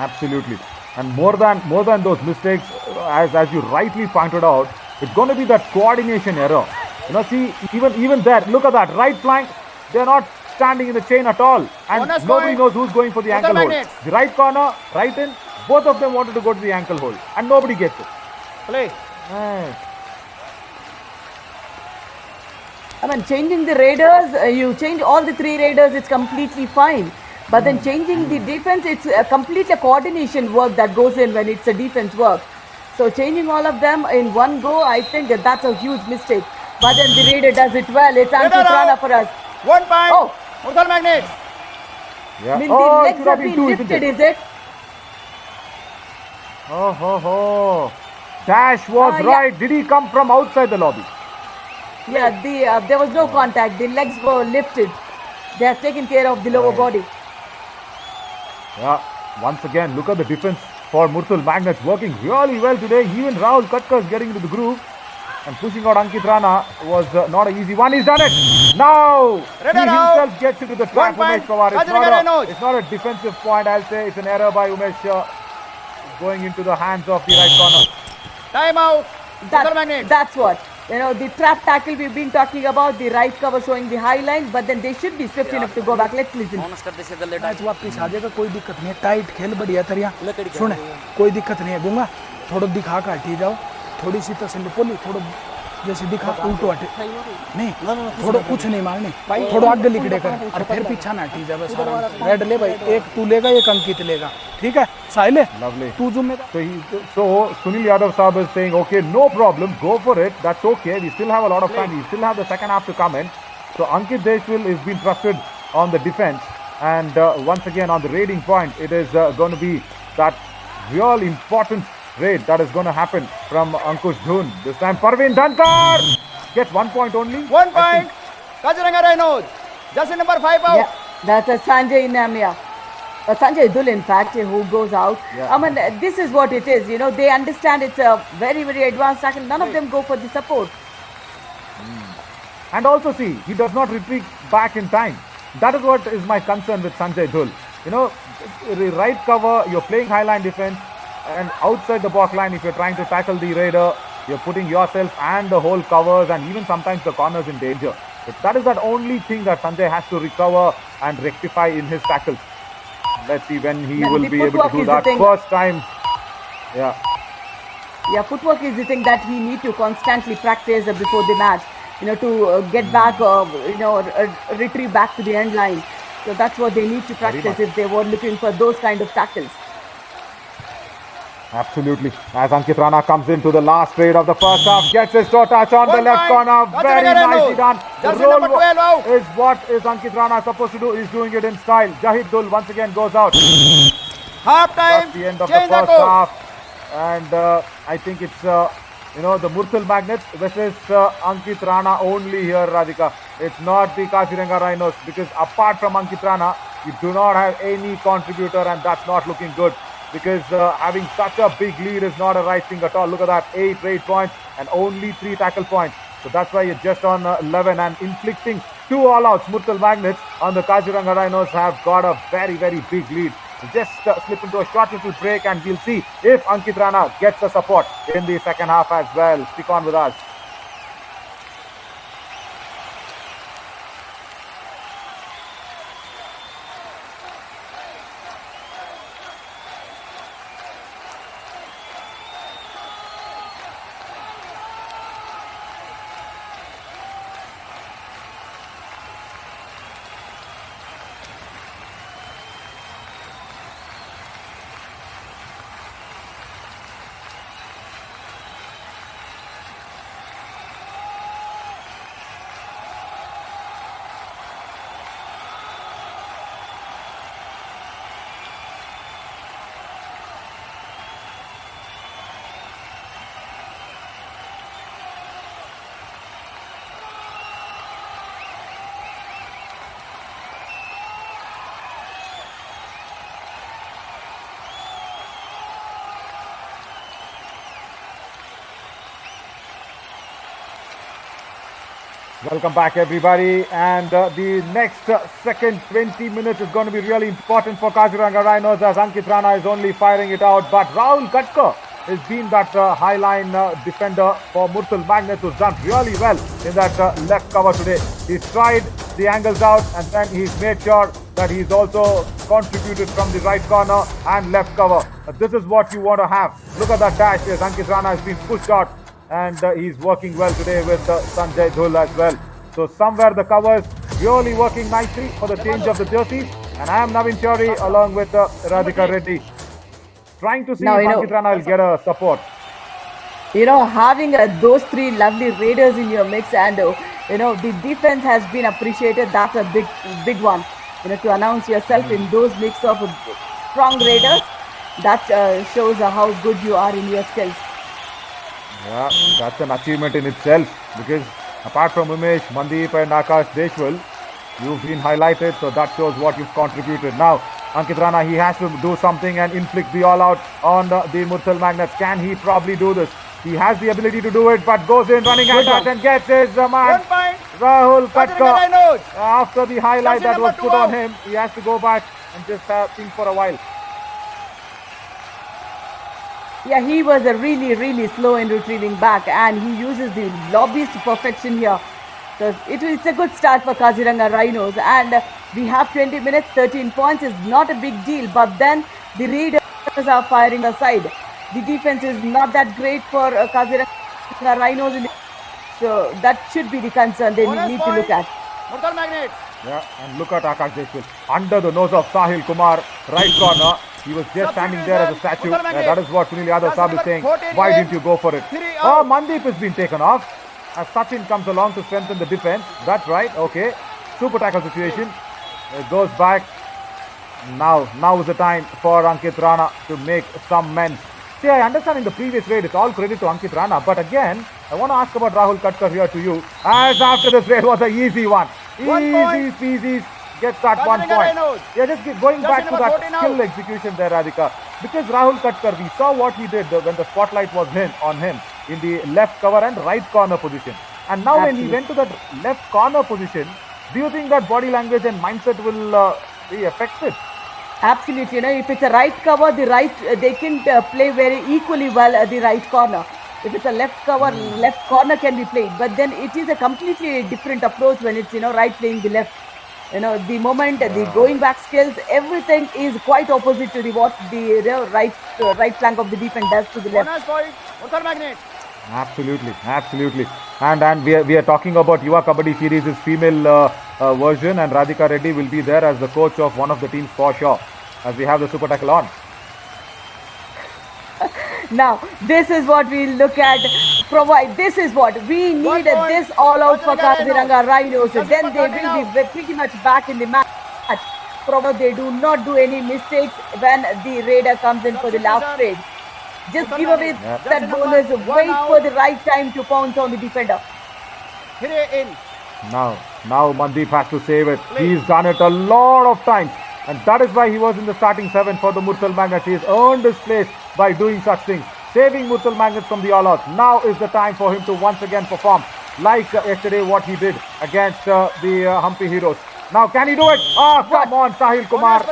Absolutely. And more than those mistakes, as you rightly pointed out, it's going to be that coordination error. See, even there, look at that right flank. They're not standing in the chain at all, and Bonus nobody point. knows who's going for the Uttar ankle hold. Magnets. The right corner, right in. Both of them wanted to go to the ankle hold, and nobody gets it. Play. Right. I mean, changing the raiders, you change all the 3 raiders, it's completely fine. But then changing the defense, it's a complete coordination work that goes in when it's a defense work. So changing all of them in one go, I think that's a huge mistake. But then the raider does it well. It's Raider Ankit Rana out. for us. 1 point. Oh. Uttar Magnets. Yeah. I mean, Oh, the it legs should have have been been two, isn't lifted, it? is it? Oh, ho, ho. Dash was Yeah. right. Did he come from outside the lobby? Yeah, there was no contact. The legs were lifted. They have taken care of the lower body. Yeah. Once again, look at the defense for Murthal Magnets working really well today. Even Rahul Katkar is getting into the groove. And pushing out Ankit Rana was not an easy one. He's done it. Now he Raider out. himself gets into the trap. 1 point. Umesh Pawar. Kaziranga It's not a defensive point. I'll say it's an error by Umesh going into the hands of the right corner. Time out. Uttar Magnets. That's what. The trap tackle we've been talking about, the right cover showing the high line, but then they should be swift enough to go back. Let's listen. Match वापस आ जाएगा, कोई दिक्कत नहीं है, tight खेल बढ़िया तरिया सुने, कोई दिक्कत नहीं है। गुंगा थोड़ा दिखा कर हटी जाओ, थोड़ी सी तसल्ली पोली, थोड़ा जैसे दिखा उल्टो हटे नहीं, थोड़ा कुछ नहीं मारनी, थोड़ा आगे लिखड़े कर और फिर पीछा ना हटी जाए। सारा रेड ले भाई, एक तू लेगा एक अंकित लेगा, ठीक है साहिल, तू जिम्मेदार। So Sunil Yadav Saab is saying, okay, no problem, go for it, that's okay, we still have a lot of time, we still have the second half to come in. So Ankit Deshwil is being trusted on the defense, and once again on the raiding point, it is going to be that real important raid that is going to happen from Ankush Dhun. This time Parveen Dhankar gets 1 point only. 1 point. Kaziranga Rhinos. Jersey number 5 out. Yeah, that's a Sanjay Namia. Sanjay Dul, in fact, who goes out. Yeah. I mean, this is what it is. They understand it's a very, very advanced tackle. None of them go for the support. And also see, he does not retreat back in time. That is what is my concern with Sanjay Dhul. Right cover, you're playing highline defense, and outside the box line, if you're trying to tackle the raider, you're putting yourself and the whole covers and even sometimes the corners in danger. But that is that only thing that Sanjay has to recover and rectify in his tackles. Let's see when he will be able to do that first time. Yeah, footwork is the thing that he need to constantly practice before the match. To get back, retrieve back to the end line. So that's what they need to practice if they were looking for those kind of tackles. Absolutely. As Ankit Rana comes into the last trade of the first half, gets his toe touch on the left corner. Very nicely done. The roll is what is Ankit Rana supposed to do. He's doing it in style. Jahid Dul once again goes out. Half time. That's the end of the first half. And I think it's, the Murthal Magnets versus Ankit Rana only here, Radhika. It's not the Kaziranga Rhinos, because apart from Ankit Rana, you do not have any contributor, and that's not looking good. Because having such a big lead is not a right thing at all. Look at that, 8 raid points and only 3 tackle points. So that's why you're just on 11 and inflicting 2 all-outs. Murthal Magnets on the Kaziranga Rhinos have got a very, very big lead. Just slip into a short little break and we'll see if Ankit Rana gets the support in the second half as well. Stick on with us. Welcome back, everybody, and the next second 20 minutes is going to be really important for Kaziranga Rhinos, as Ankit Rana is only firing it out, but Rahul Katkar has been that high-line defender for Murthal Magnets, who's done really well in that left cover today. He's tried the angles out, and then he's made sure that he's also contributed from the right corner and left cover. This is what you want to have. Look at that dash as Ankit Rana has been pushed out, and he's working well today with Sanjay Dhul as well. So somewhere the covers really working nicely for the change of the jerseys. And I am Navin Chowri along with Radhika Reddy, trying to see if Ankit Rana will get a support. Having those 3 lovely raiders in your mix, and the defense has been appreciated. That's a big one. To announce yourself in those mix of strong raiders, that shows how good you are in your skills. Yeah, that's an achievement in itself, because apart from Umesh, Mandeep and Akash Deshwal, you've been highlighted, so that shows what you've contributed. Now, Ankit Rana, he has to do something and inflict the all-out on the Murthal Magnets. Can he probably do this? He has the ability to do it, but goes in running at that and gets his man, Rahul Katkar. After the highlight that was put on him, he has to go back and just think for a while. Yeah, he was really slow in retrieving back, and he uses the lobbies to perfection here. So it's a good start for Kaziranga Rhinos, and we have 20 minutes, 13 points is not a big deal, but then the Raiders are firing aside. The defense is not that great for Kaziranga Rhinos, so that should be the concern they need to look at. Murthal Magnets. Yeah, and look at Akash Deshmukh under the nose of Sahil Kumar, right corner. He was just standing there as a statue. That is what Sunil Yadav Saab is saying. Why didn't you go for it? Oh, Mandeep has been taken off as Sachin comes along to strengthen the defense. That's right. Okay. Super tackle situation. It goes back. Now is the time for Ankit Rana to make some amends. See, I understand in the previous raid it's all credit to Ankit Rana. But again, I want to ask about Rahul Katkar here to you. As after this raid was an easy one. Easy peasy. Gets that 1 point. Yeah, just going back to that skill execution there, Radhika. Because Rahul Katkar, we saw what he did when the spotlight was on him in the left cover and right corner position. And now when he went to that left corner position, do you think that body language and mindset will be affected? Absolutely. You know, if it's a right cover, they can play very equally well at the right corner. If it's a left cover, left corner can be played. But then it is a completely different approach when it's, right playing the left. The moment, the going back skills, everything is quite opposite to what the right flank of the defense does to the left. Absolutely. And we are talking about Yuva Kabaddi series' female version, and Radhika Reddy will be there as the coach of one of the teams for sure, as we have the super tackle on. Now, this is what we look at. This is what we need. This all out for Kaziranga Rhinos. Then they will be pretty much back in the match. Provided they do not do any mistakes when the raider comes in for the last trade. Just give away that bonus. Wait for the right time to pounce on the defender. Now Mandeep has to save it. He's done it a lot of times. And that is why he was in the starting 7 for the Murthal Magnets. He has earned his place by doing such things. Saving Murthal Magnets from the all-out. Now is the time for him to once again perform like yesterday what he did against the Hampi Heroes. Now can he do it? Oh, come on, Sahil Kumar.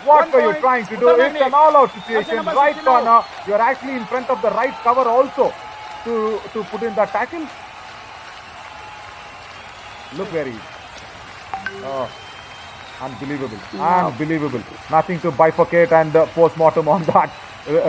What were you trying to do? It's an all-out situation. Right corner. You're actually in front of the right cover also to put in that tackle. Look where he is. Oh. Unbelievable. Nothing to bifurcate and post-mortem on that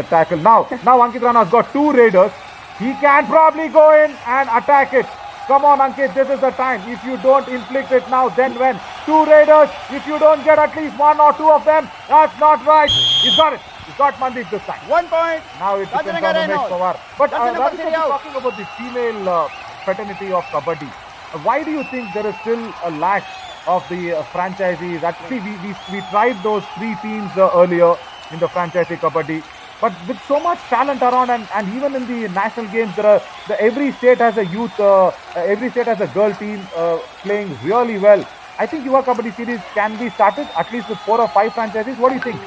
tackle. Now Ankit Rana has got 2 raiders. He can probably go in and attack it. Come on, Ankit, this is the time. If you don't inflict it now, then when? 2 raiders. If you don't get at least 1 or 2 of them, that's not right. He's got it. He's got Mandeep this time. 1 point. Now it depends on Umesh Pawar. But Radhika, talking about the female fraternity of Kabaddi, why do you think there is still a lack of the franchisees? See, we tried those 3 teams earlier in the franchisee Kabaddi, but with so much talent around, and even in the national games, every state has a youth, every state has a girl team playing really well. I think Yuva Kabaddi series can be started at least with 4 or 5 franchises. What do you think?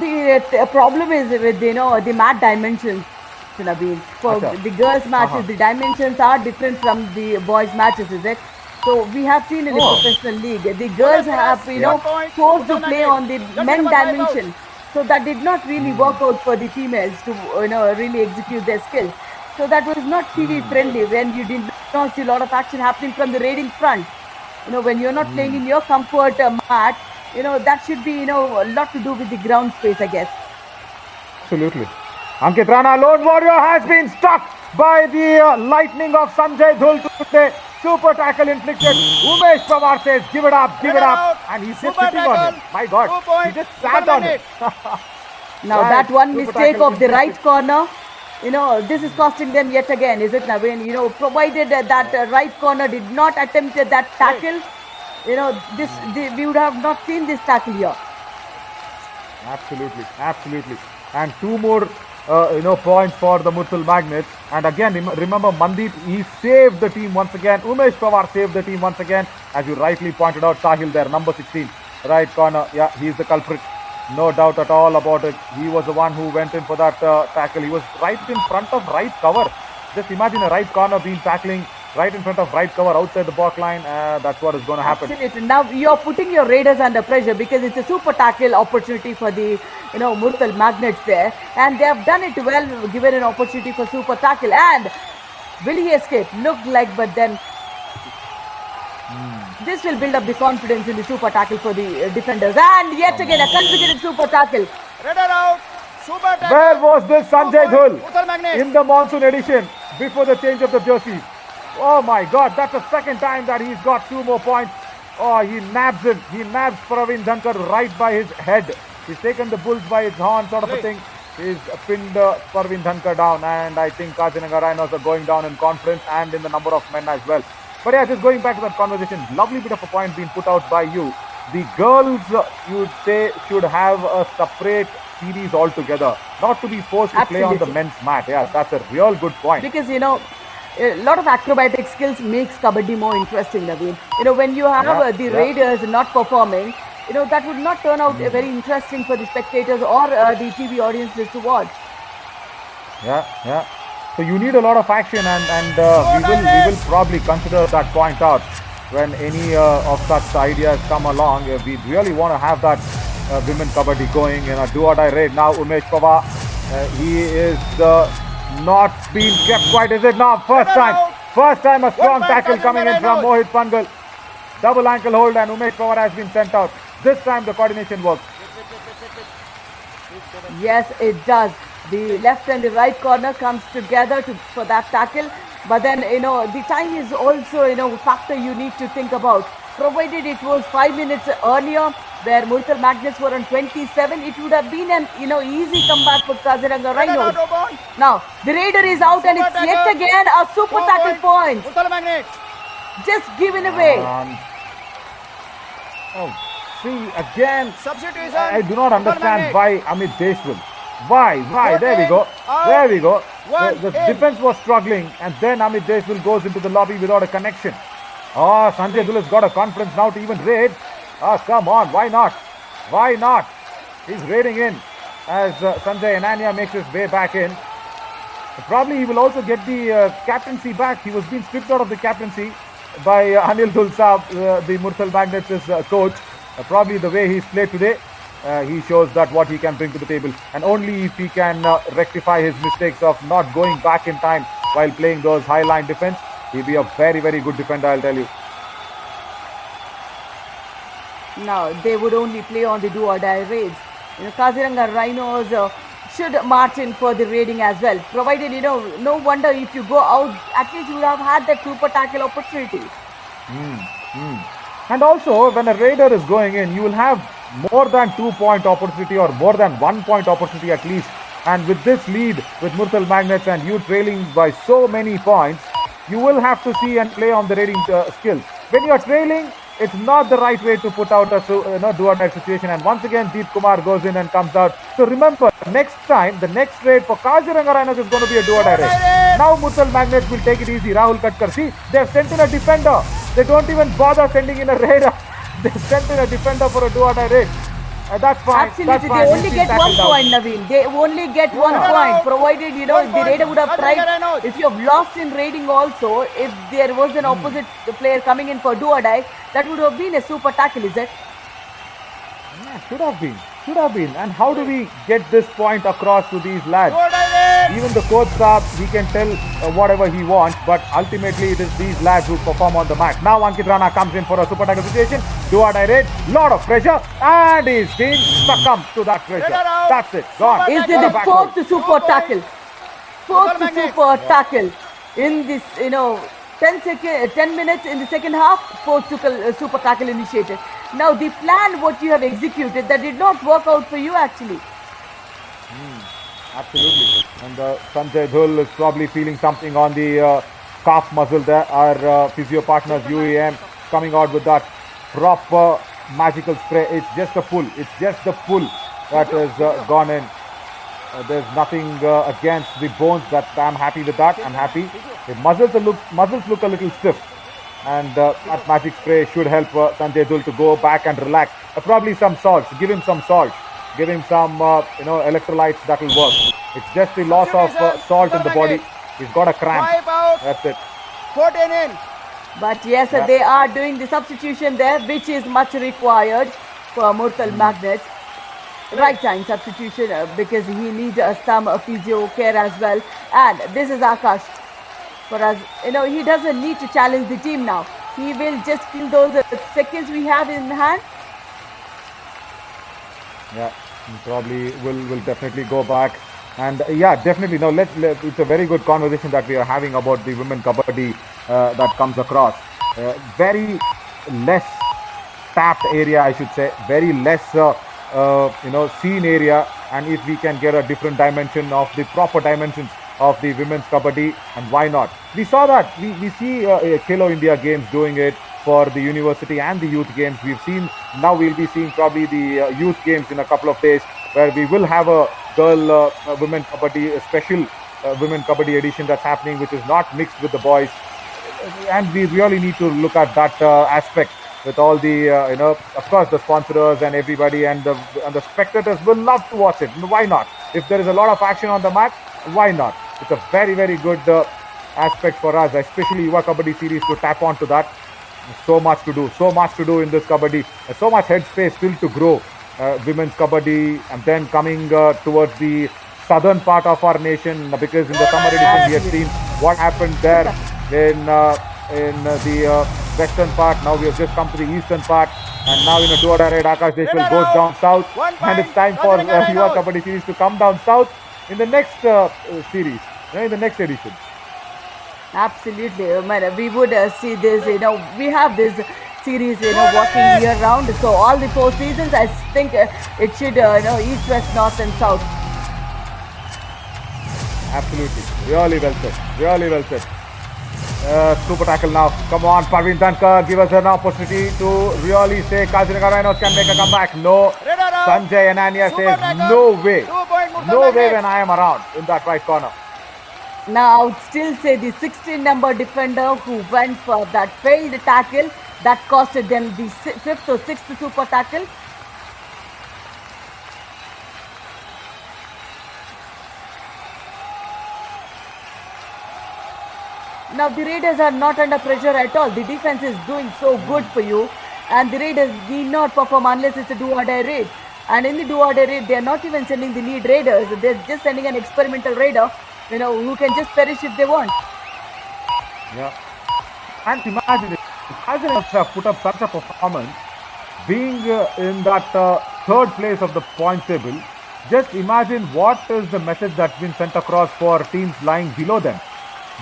The problem is with the mat dimensions. For the girls matches, the dimensions are different from the boys matches, is it? So we have seen in the professional league, the girls have forced to play on the men dimension. So that did not really work out for the females to really execute their skills. So that was not TV friendly when you did not see a lot of action happening from the raiding front. When you're not playing in your comfort mat, that should be a lot to do with the ground space, I guess. Absolutely. Ankit Rana, lone warrior, has been struck by the lightning of Sanjay Dhul today. Super tackle inflicted. Umesh Pawar says, give it up. And he's just sitting on it. My God, he just sat on it. Now that one mistake of the right corner, this is costing them yet again, is it, Naveen? Provided that right corner did not attempt that tackle, we would have not seen this tackle here. Absolutely. And 2 more points for the Murthal Magnets. And again, remember Mandeep, he saved the team once again. Umesh Pawar saved the team once again. As you rightly pointed out, Sahil there, number 16, right corner. Yeah, he's the culprit. No doubt at all about it. He was the one who went in for that tackle. He was right in front of right cover. Just imagine a right corner being tackling right in front of right cover outside the back line. That's what is going to happen. Absolutely. Now you're putting your Raiders under pressure because it's a super tackle opportunity for the Murthal Magnets there, and they have done it well, given an opportunity for super tackle. And will he escape? Looked like, but then this will build up the confidence in the super tackle for the defenders. And yet again, a consecutive super tackle. Raider out. Super tackle. Where was this Sanjay Dhul Murthal Magnets. in the monsoon edition before the change of the jerseys? Oh my God, that's the second time that he's got 2 more points. Oh, he nabs him. He nabs Praveen Dhankar right by his head. He's taken the bulls by his horn, sort of a thing. He's pinned Praveen Dhankar down, and I think Kaziranga Rhinos are going down in confidence and in the number of men as well. But yeah, just going back to that conversation, lovely bit of a point being put out by you. The girls, you would say, should have a separate series altogether, not to be forced to play on the men's mat. Yeah, that's a real good point. Because a lot of acrobatic skills makes Kabaddi more interesting, Naveen. When you have the Raiders not performing, that would not turn out very interesting for the spectators or the TV audiences to watch. Yeah. So you need a lot of action, and we will probably consider that point out when any of such ideas come along. We really want to have that women kabaddi going in a do-or-die raid. Now Umesh Pawar, he is not being kept quiet, is it now? First time a strong tackle coming in from Mohit Pangal. Double ankle hold, and Umesh Pawar has been sent out. This time the coordination works. Yes, it does. The left and the right corner comes together for that tackle. But then, the time is also, a factor you need to think about. Provided it was 5 minutes earlier, where Murthal Magnets were on 27, it would have been an, easy comeback for Kaziranga Rhinos. Now, the Raider is out, and it's yet again a super tackle point. Murthal Magnets. Just given away. See, again, Substitution. I do not understand why Amit Deshwal. Why? There we go. The defense was struggling, and then Amit Deshwal goes into the lobby without a connection. Oh, Sanjay Dhul has got a confidence now to even raid. Come on, why not? He's raiding in as Sanjay Ananya makes his way back in. Probably he will also get the captaincy back. He was being stripped out of the captaincy by Anil Dhul Saab, the Murthal Magnets' coach. Probably the way he's played today, he shows that what he can bring to the table, and only if he can rectify his mistakes of not going back in time while playing those high line defense, he'll be a very, very good defender, I'll tell you. Now, they would only play on the do-or-die raids. Kaziranga Rhinos should march in for the raiding as well. Provided, no wonder if you go out, at least you would have had that super tackle opportunity. And also, when a raider is going in, you will have more than 2-point opportunity or more than 1-point opportunity at least. And with this lead with Murthal Magnets and you trailing by so many points, you will have to see and play on the raiding skills. When you are trailing, it's not the right way to put out a do-or-die situation. And once again, Deep Kumar goes in and comes out. So remember, next time, the next raid for Kaziranga Rhinos is going to be a do-or-die raid. Now Murthal Magnets will take it easy. Rahul Katkar, see, they have sent in a defender. They don't even bother sending in a raider. They sent in a defender for a do-or-die raid. That's fine. Absolutely, they only get 1 point, Naveen. They only get 1 point, provided the raider would have tried. If you have lost in raiding also, if there was an opposite player coming in for do-or-die, that would have been a super tackle, is it? Yeah, should have been. And how do we get this point across to these lads? Even the coach staff, he can tell whatever he wants, but ultimately it is these lads who perform on the mat. Now Ankit Rana comes in for a super tackle situation. Do-or-die raid, lot of pressure, and he's been succumbed to that pressure. That's it, gone. Is it the fourth super tackle? Fourth super tackle in this, 10 minutes in the second half, fourth super tackle initiated. Now the plan what you have executed, that did not work out for you actually. Absolutely. And Sanjay Dhul is probably feeling something on the calf muscle there. Our physio partners UEM coming out with that proper magical spray. It's just a pull. It's just the pull that has gone in. There's nothing against the bones. That I'm happy with that. I'm happy. The muscles look a little stiff, and that magic spray should help Sanjay Dhul to go back and relax. Probably some salts. Give him some salt. Give him some electrolytes. That will work. It's just the loss of salt in the body. He's got a cramp. That's it. 14 in. But yes, they are doing the substitution there, which is much required for Murthal Magnets. Right time substitution because he needs some physio care as well. And this is Akash. For us, he doesn't need to challenge the team now. He will just kill those seconds we have in hand. Yeah, probably will definitely go back. And yeah, definitely. Now it's a very good conversation that we are having about the women kabaddi that comes across. Very less tapped area, I should say. Very less, seen area. And if we can get a different dimension of the proper dimensions of the women's kabaddi, and why not? We saw that. We see Khel India Games doing it for the university and the youth games. Now we'll be seeing probably the youth games in a couple of days, where we will have a girl women kabaddi, a special women kabaddi edition that's happening, which is not mixed with the boys. And we really need to look at that aspect with all the, of course, the sponsors and everybody, and the spectators will love to watch it. Why not? If there is a lot of action on the mat, why not? It's a very, very good aspect for us, especially Yuva Kabaddi series, to tap onto that. So much to do in this kabaddi. So much headspace still to grow. Women's kabaddi, and then coming towards the southern part of our nation, because in the summer edition we have seen what happened there in the western part. Now we have just come to the eastern part, and now in a do-or-die raid, Akash Deshwal goes down south, and it's time for Yuva Kabaddi series to come down south in the next series, in the next edition. Absolutely, we would see this. We have this series, working year round. So all the 4 seasons, I think it should, east, west, north, and south. Absolutely, really well said. Really well said. Super tackle now. Come on, Parveen Dhankar, give us an opportunity to really say Kaziranga Rhinos can make a comeback. No, Sanjay Ananya says no way. No way when I am around in that right corner. Now, I would still say the 16 number defender who went for that failed tackle that costed them the 5th or 6th super tackle. Now, the Raiders are not under pressure at all. The defense is doing so good for you, and the Raiders need not perform unless it's a do-or-die raid. And in the do-or-die raid, they are not even sending the lead raiders. They're just sending an experimental raider, who can just perish if they want. Yeah. And imagine if Hazard have put up such a performance, being in that 3rd place of the points table. Just imagine what is the message that's been sent across for teams lying below them.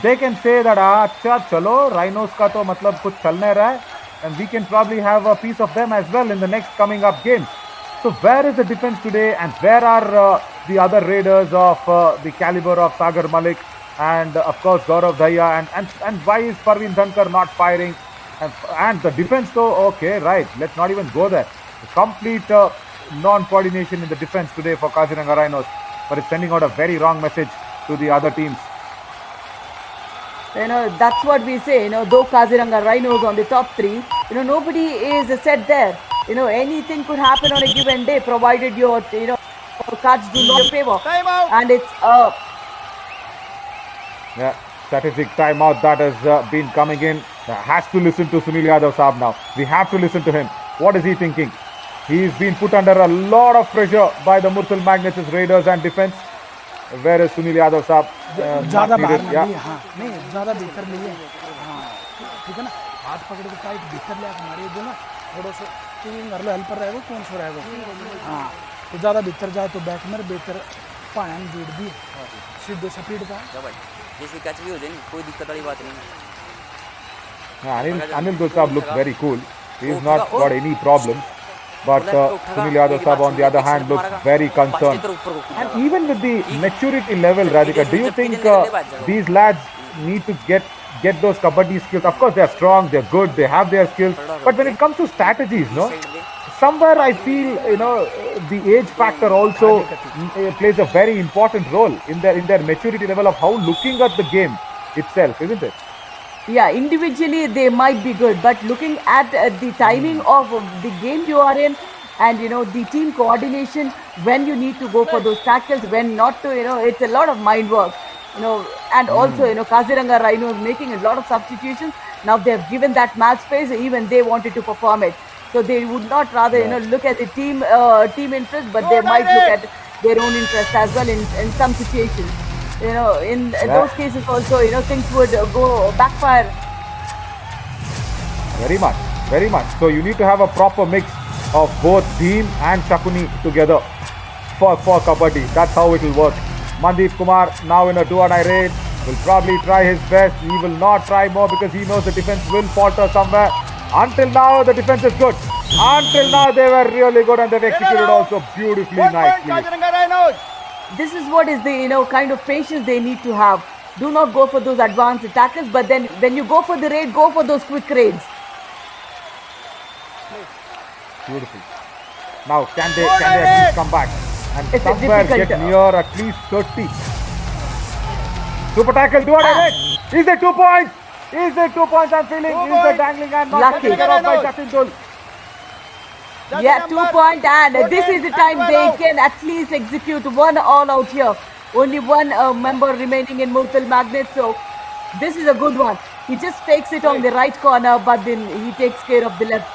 They can say that, acha chalo, Rhinos ka to matlab kuch chal nahi raha hai, and we can probably have a piece of them as well in the next coming up games. So where is the defense today, and where are the other raiders of the caliber of Sagar Malik and of course Gaurav Dhaya, and why is Parveen Dhankar not firing? And the defense though, okay, right, let's not even go there. The complete non-coordination in the defense today for Kaziranga Rhinos, but it's sending out a very wrong message to the other teams. That's what we say, though Kaziranga Rhinos on the top 3, nobody is set there. Anything could happen on a given day, provided your, cards do not favor. And it's yeah, strategic timeout that has been coming in. Has to listen to Sunil Yadav Saab now. We have to listen to him. What is he thinking? He's been put under a lot of pressure by the Murthal Magnets, Raiders and defense. Where is Sunil Yadav Saab? ज़्यादा बाहर ना लिए, हाँ, नहीं ज़्यादा भीतर लिए, हाँ, ठीक है ना, हाथ पकड़ के टाइट भीतर ले हमारे जो ना थोड़ा सा टीम कर लो हेल्पर रहेगा कौन सा रहेगा, हाँ, तो ज़्यादा भीतर जाए तो बैक में बेहतर पायन जोड़ दी, सीधे स्पीड का, जैसे कैच भी हो जाए कोई दिक्कत वाली बात नहीं है. Anil Gul Saab looks very cool. He's not got any problems. But Sunil Yadav Saab, on the other hand, looks very concerned. And even with the maturity level, Radhika, do you think these lads need to get those kabaddi skills? Of course, they are strong, they are good, they have their skills. But when it comes to strategies, somewhere I feel, the age factor also plays a very important role in their maturity level of how looking at the game itself, isn't it? Yeah, individually they might be good, but looking at the timing of the game you are in, and the team coordination, when you need to go for those tackles, when not to, it's a lot of mind work, and also Kaziranga Rhinos making a lot of substitutions. Now they have given that match space. Even they wanted to perform it, so they would not rather look at the team interest, but they might look at their own interest as well in some situations. In those cases also, things would go backfire. Very much, very much. So you need to have a proper mix of both Bhim and Shakuni together for Kabaddi. That's how it will work. Mandeep Kumar now in a do-or-die raid will probably try his best. He will not try more because he knows the defense will falter somewhere. Until now, the defense is good. Until now, they were really good and they've executed also beautifully nicely. This is what is the kind of patience they need to have. Do not go for those advanced tackles, but then when you go for the raid, go for those quick raids. Beautiful. Now, can they at least come back and somewhere get near at least 30? Super tackle, do it. Is it 2 points? Is it 2 points? I'm feeling. Is the dangling and not taken off by Jatin Dul? Yeah, 2 point, and this is the time they can at least execute one all out here. Only one member remaining in Murthal Magnet, so this is a good one. He just takes it on the right corner, but then he takes care of the left.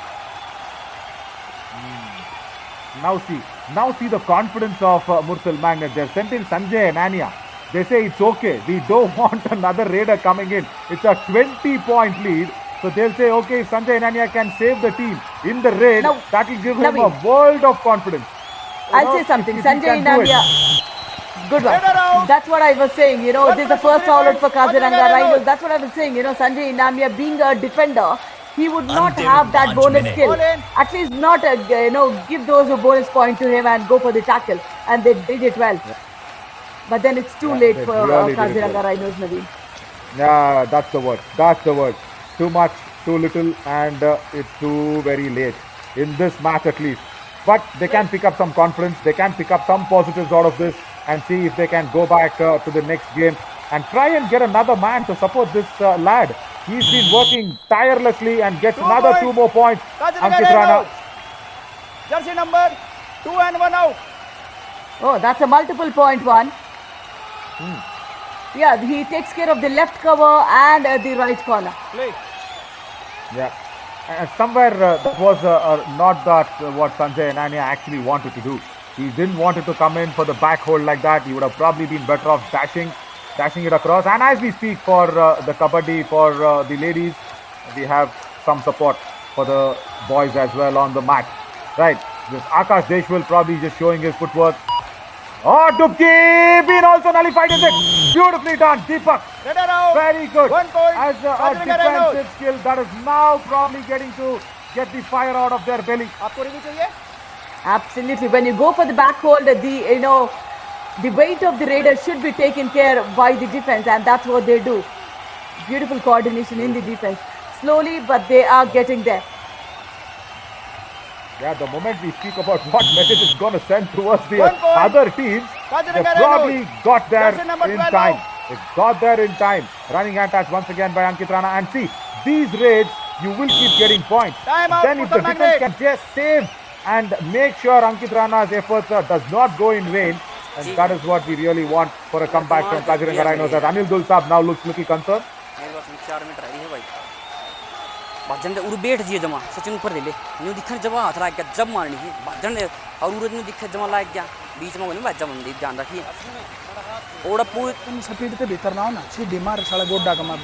Now see the confidence of Murthal Magnet. They've sent in Sanjay and Anya. They say it's okay. We don't want another raider coming in. It's a 20-point lead. So they'll say, okay, if Sanjay and Anya can save the team in the raid, that will give him a world of confidence. I'll say something. Sanjay and Anya, good one. That's what I was saying. This is the first all out for Kaziranga Rhinos. That's what I was saying. Sanjay and Anya being a defender, he would not have that bonus skill. At least not, give those bonus point to him and go for the tackle. And they did it well. But then it's too late for Kaziranga Rhinos, Naveen. Yeah, that's the word. That's the word. Too much, too little, and it's too very late. In this match at least. But they can pick up some confidence. They can pick up some positives out of this and see if they can go back to the next game and try and get another man to support this lad. He's been working tirelessly and gets another 2 more points. Ankit Rana. Jersey number 2 and 1 out. Oh, that's a multiple point one. Yeah, he takes care of the left cover and the right corner. Play. Yeah. And somewhere that was not that what Sanjay and Anya actually wanted to do. He didn't want it to come in for the back hold like that. He would have probably been better off dashing it across. And as we speak for the Kabaddi, for the ladies, we have some support for the boys as well on the mat. Right. This Akash Deshwal probably just showing his footwork. Oh, Dubki been also nullified, is it? Beautifully done, Deepak. Very good. 1 point. As a defensive skill that is now probably getting to get the fire out of their belly. आपको review चाहिए? Absolutely. When you go for the back hold, the weight of the raider should be taken care by the defense, and that's what they do. Beautiful coordination in the defense. Slowly, but they are getting there. Yeah, the moment we speak about what message is going to send towards the other teams, they probably got there in time. They got there in time. Running hand touch once again by Ankit Rana. And see, these raids, you will keep getting points. Then if the defense can just save and make sure Ankit Rana's efforts does not go in vain, and that is what we really want for a comeback from Kaziranga Rhinos. That Anil Dul Saab now looks little concerned. भाजन उड़ बैठ जिए जमा सचिन ऊपर ले new दिखन जब हाथ लाग गया जब मारनी है भाजन और उड़ ने दिखे जमा लाग गया बीच में नहीं भाजा बंदी ध्यान रखिए ओड़ा पूरी तुम स्पीड पे भीतर ना हो ना सीधी मार साला गोड्डा का मार.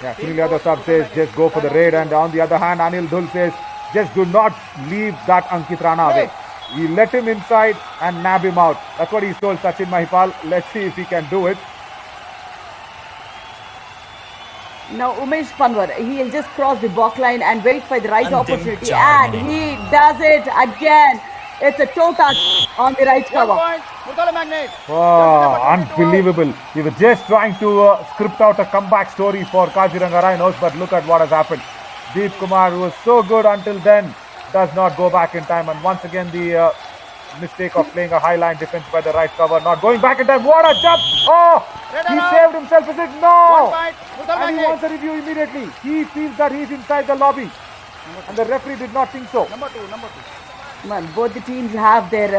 Yeah, Sunil Yadav Saab says just go for the raid, and on the other hand Anil Dhul says just do not leave that Ankit Rana away. You let him inside and nab him out. That's what he's told Sachin Mahipal. Let's see if he can do it. Now Umesh Panwar, he'll just cross the block line and wait for the right opportunity, and he does it again. It's a toe touch on the right cover. Oh, unbelievable. We were just trying to script out a comeback story for Kaziranga Rhinos, but look at what has happened. Deep Kumar, who was so good until then, does not go back in time, and once again the mistake of playing a high line defense by the right cover, not going back in time. What a jump! Oh, he saved himself. Is it? No! And he wants a review immediately. He feels that he's inside the lobby, and the referee did not think so. Number two. Man, both the teams have their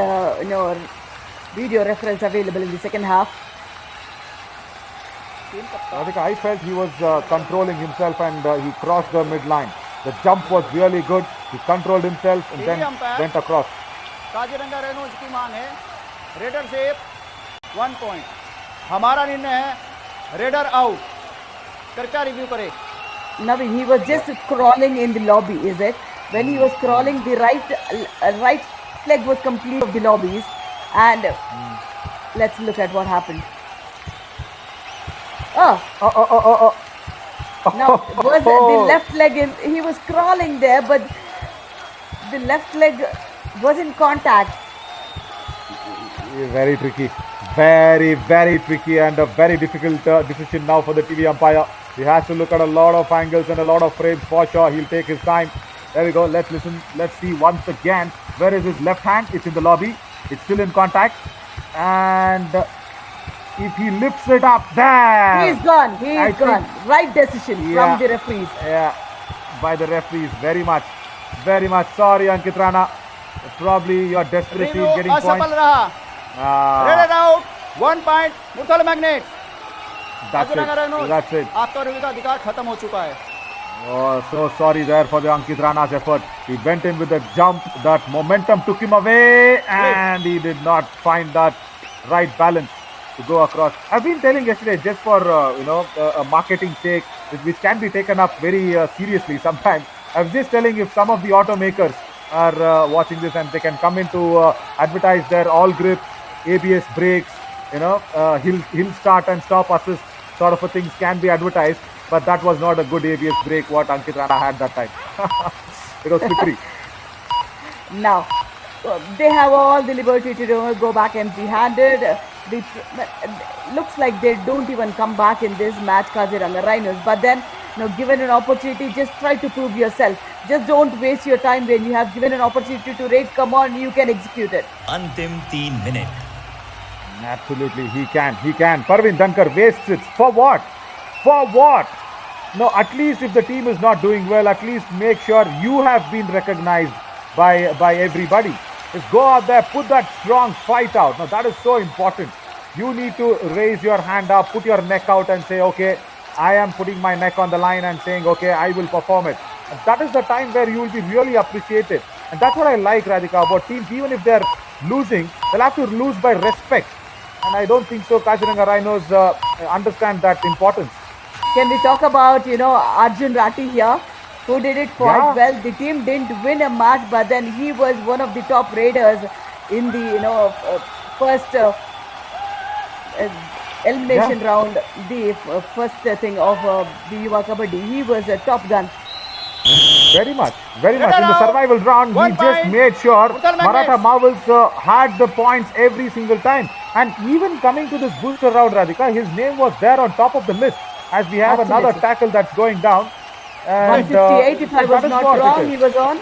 video reference available in the second half. Radhika, I felt he was controlling himself and he crossed the midline. The jump was really good. He controlled himself and then went across. Kaziranga रेनोज की मांग है raider से 1 point हमारा निर्णय है raider out कृपया review करें Navi, he was just crawling in the lobby, is it? When he was crawling, the right leg was complete of the lobbies, and let's look at what happened. Oh, now was the left leg in? He was crawling there, but the left leg was in contact. Very tricky. Very, very tricky and a very difficult decision now for the TV umpire. He has to look at a lot of angles and a lot of frames for sure. He'll take his time. There we go. Let's listen. Let's see once again. Where is his left hand? It's in the lobby. It's still in contact. And if he lifts it up, there. He is gone. He is gone. Right decision from the referees. Yeah, by the referees. Very much. Very much. Sorry, Ankit Rana. Probably your desperacy in getting points. असफल रहा raider out 1 point Murthal magnet That's it. आपका review का अधिकार खत्म हो चुका है Oh, so sorry there for the Ankit Rana's effort. He went in with a jump. That momentum took him away and he did not find that right balance to go across. I've been telling yesterday, just for a marketing sake, which can be taken up very seriously sometimes. I was just telling, if some of the automakers are watching this and they can come in to advertise their all grip, ABS brakes, hill start and stop assist sort of a things can be advertised. But that was not a good ABS brake what Ankit Rana had that time. It was slippery. Now, they have all the liberty to go back empty-handed. Looks like they don't even come back in this match, Kaziranga Rhinos. But then, given an opportunity, just try to prove yourself. Just don't waste your time when you have given an opportunity to raid. Come on, you can execute it. अंतिम 3 minute. Absolutely, he can. Parvin Dhankar wastes it. For what? For what? No, at least if the team is not doing well, at least make sure you have been recognized by everybody. Just go out there, put that strong fight out. Now that is so important. You need to raise your hand up, put your neck out and say, okay, I am putting my neck on the line and saying, okay, I will perform it. And that is the time where you will be really appreciated. And that's what I like, Radhika, about teams. Even if they're losing, they'll have to lose by respect. And I don't think so Kaziranga Rhinos understand that importance. Can we talk about, Arjun Rathi here, who did it quite well. The team didn't win a match, but then he was one of the top raiders in the, first elimination round, the first thing of the Yuva Kabaddi. He was a top gun. Very much. In the survival round, he just made sure Maratha Marvels had the points every single time. And even coming to this booster round, Radhika, his name was there on top of the list, as we have another tackle that's going down. And, 158, if I was not wrong, he was on.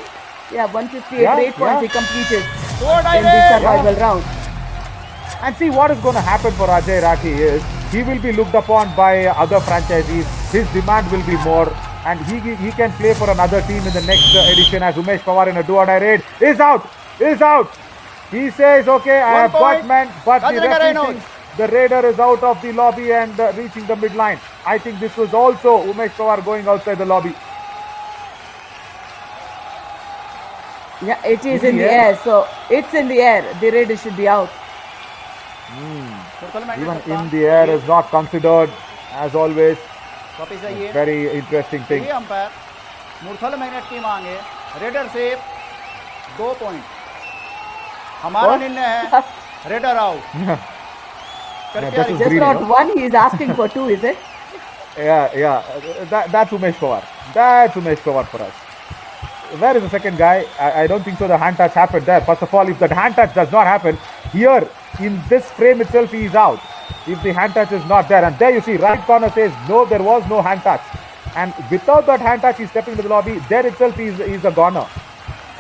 Yeah, 158 points he completed in the survival round. And see, what is going to happen for Ajay Rathi is, he will be looked upon by other franchisees. His demand will be more. And he can play for another team in the next edition, as Umesh Pawar in a do-or-die raid is out. He says, okay, I have got men, but the referee thinks the raider is out of the lobby and reaching the midline. I think this was also Umesh Pawar going outside the lobby. Yeah, it is in the air. So it's in the air. The raider should be out. Even in the air is not considered, as always. Very interesting thing. Umpire Murthal magnet की मांग है raider से 2 point हमारा निर्णय है raider out Just not one, he is asking for 2, is it? Yeah. That's Umesh Pawar. That's Umesh Pawar for us. Where is the second guy? I don't think so the hand touch happened there. First of all, if that hand touch does not happen, here in this frame itself he is out. If the hand touch is not there. And there you see, right corner says, no, there was no hand touch. And without that hand touch, he's stepping into the lobby. There itself is a goner.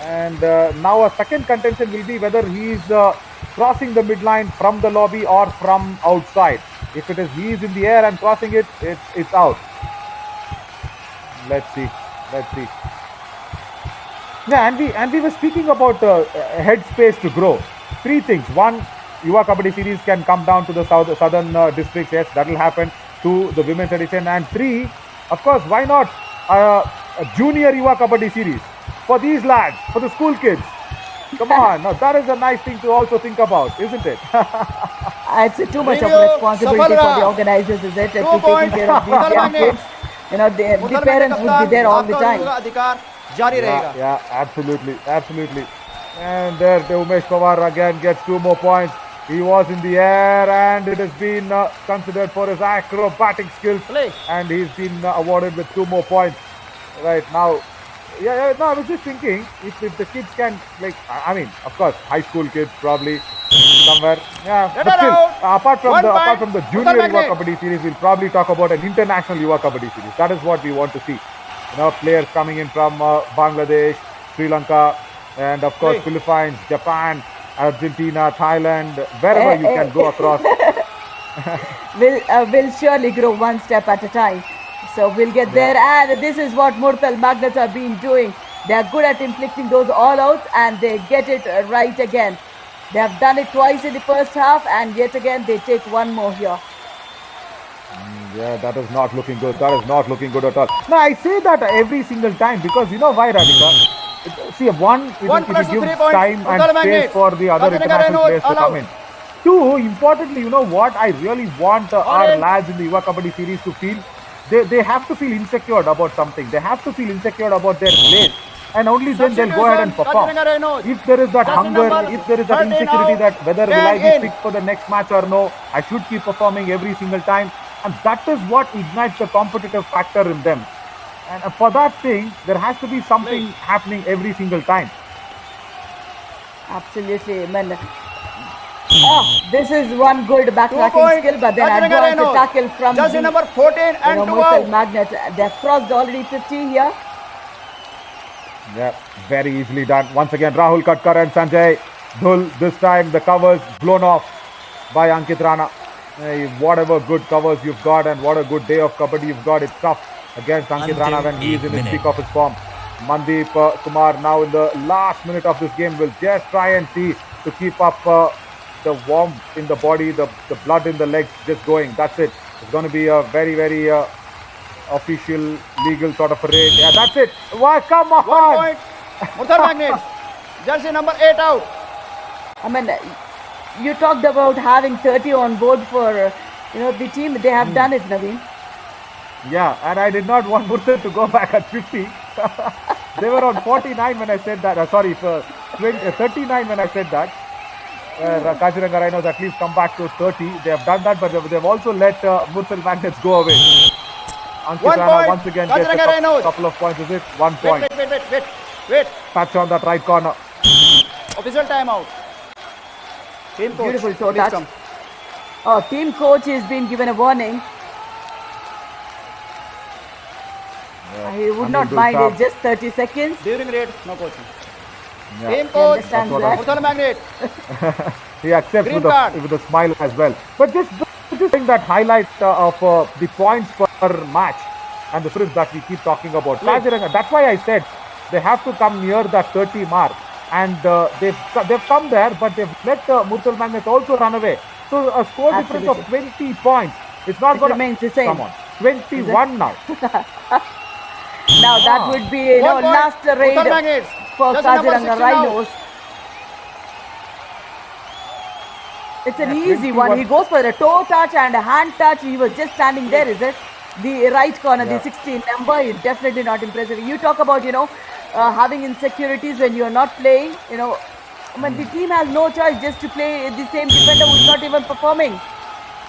And now a second contention will be whether he's crossing the midline from the lobby or from outside. If it is he's in the air and crossing it, it's out. Let's see. Yeah, and we were speaking about head space to grow. 3 things. 1, Yuva Kabaddi series can come down to the southern districts. Yes, that will happen. 2, the women's edition, and 3, of course, why not a junior Yuva Kabaddi series for these lads, for the school kids. Come on, now that is a nice thing to also think about, isn't it? It's too much of a responsibility for the organizers, is it? To taking care of these young kids. You know, the parents would be there all the time. Yeah, absolutely. And there, Umesh Pawar again gets 2 more points. He was in the air, and it has been considered for his acrobatic skills, and he's been awarded with 2 more points. Right now, no, I was just thinking if the kids can, like, I mean, of course, high school kids probably somewhere. Yeah, but still, apart from the junior Yuva Kabaddi series, we'll probably talk about an international Yuva Kabaddi series. That is what we want to see. You know, players coming in from Bangladesh, Sri Lanka, and of course Philippines, Japan, Argentina, Thailand, wherever you can go across. We'll surely grow one step at a time. So we'll get there, and this is what Murthal Magnets have been doing. They are good at inflicting those all-outs, and they get it right again. They have done it twice in the first half, and yet again they take 1 more here. Yeah, that is not looking good. That is not looking good at all. No, I say that every single time because you know why, Radhika? See, one, it gives time and space for the other international players to come in. 2, importantly, you know what I really want our lads in the Yuva Kabaddi series to feel? They have to feel insecure about something. They have to feel insecure about their place. And only then they'll go ahead and perform. If there is that hunger, if there is that insecurity that whether will I be picked for the next match or no, I should keep performing every single time. And that is what ignites the competitive factor in them. And for that thing, there has to be something happening every single time. Absolutely, man. This is one good backtracking skill, but then advanced tackle from Jersey number 14 and 2 Murthal Magnet. They have crossed already 50 here. Yeah, very easily done. Once again, Rahul Katkar and Sanjay Dhul. This time the covers blown off by Ankit Rana. Whatever good covers you've got and what a good day of kabaddi you've got, it's tough against Ankit Rana when he is in his peak of his form. Mandeep Kumar now in the last minute of this game will just try and see to keep up the warmth in the body, the blood in the legs just going. That's it. It's going to be a very, very official, legal sort of a raid. Yeah, that's it. Why, come on. 1 point. Murthal Magnets. Jersey number 8 out. I mean, you talked about having 30 on board for the team. They have done it, Naveen. Yeah, and I did not want Murthal to go back at 50. They were on 49 when I said that. Sorry, 39 when I said that. Kaziranga Rhinos at least come back to 30. They have done that, but they've also let Murthal Magnets go away. Ankit Rana once again gets a couple of points. Is it? 1 point. Wait. Touch on that right corner. Official timeout. Team coach. Beautiful toe touch. Team coach has been given a warning. He would not mind. It's just 30 seconds. During raid, no coaching. Yeah. Team coach, Murthal Magnet. He accepts with a smile as well. But just think that highlight of the points per match and the scripts that we keep talking about. That's why I said they have to come near that 30 mark. And they've come there, but they've let Murthal Magnets also run away. So a score difference of 20 points. It's not going to remains the same. Come on, 21 now. Now that would be last raid for Kaziranga Rhinos. It's an easy one. He goes for a toe touch and a hand touch. He was just standing there, is it? The right corner, the 16 number is definitely not impressive. You talk about, having insecurities when you're not playing, I mean, the team has no choice just to play the same defender who's not even performing.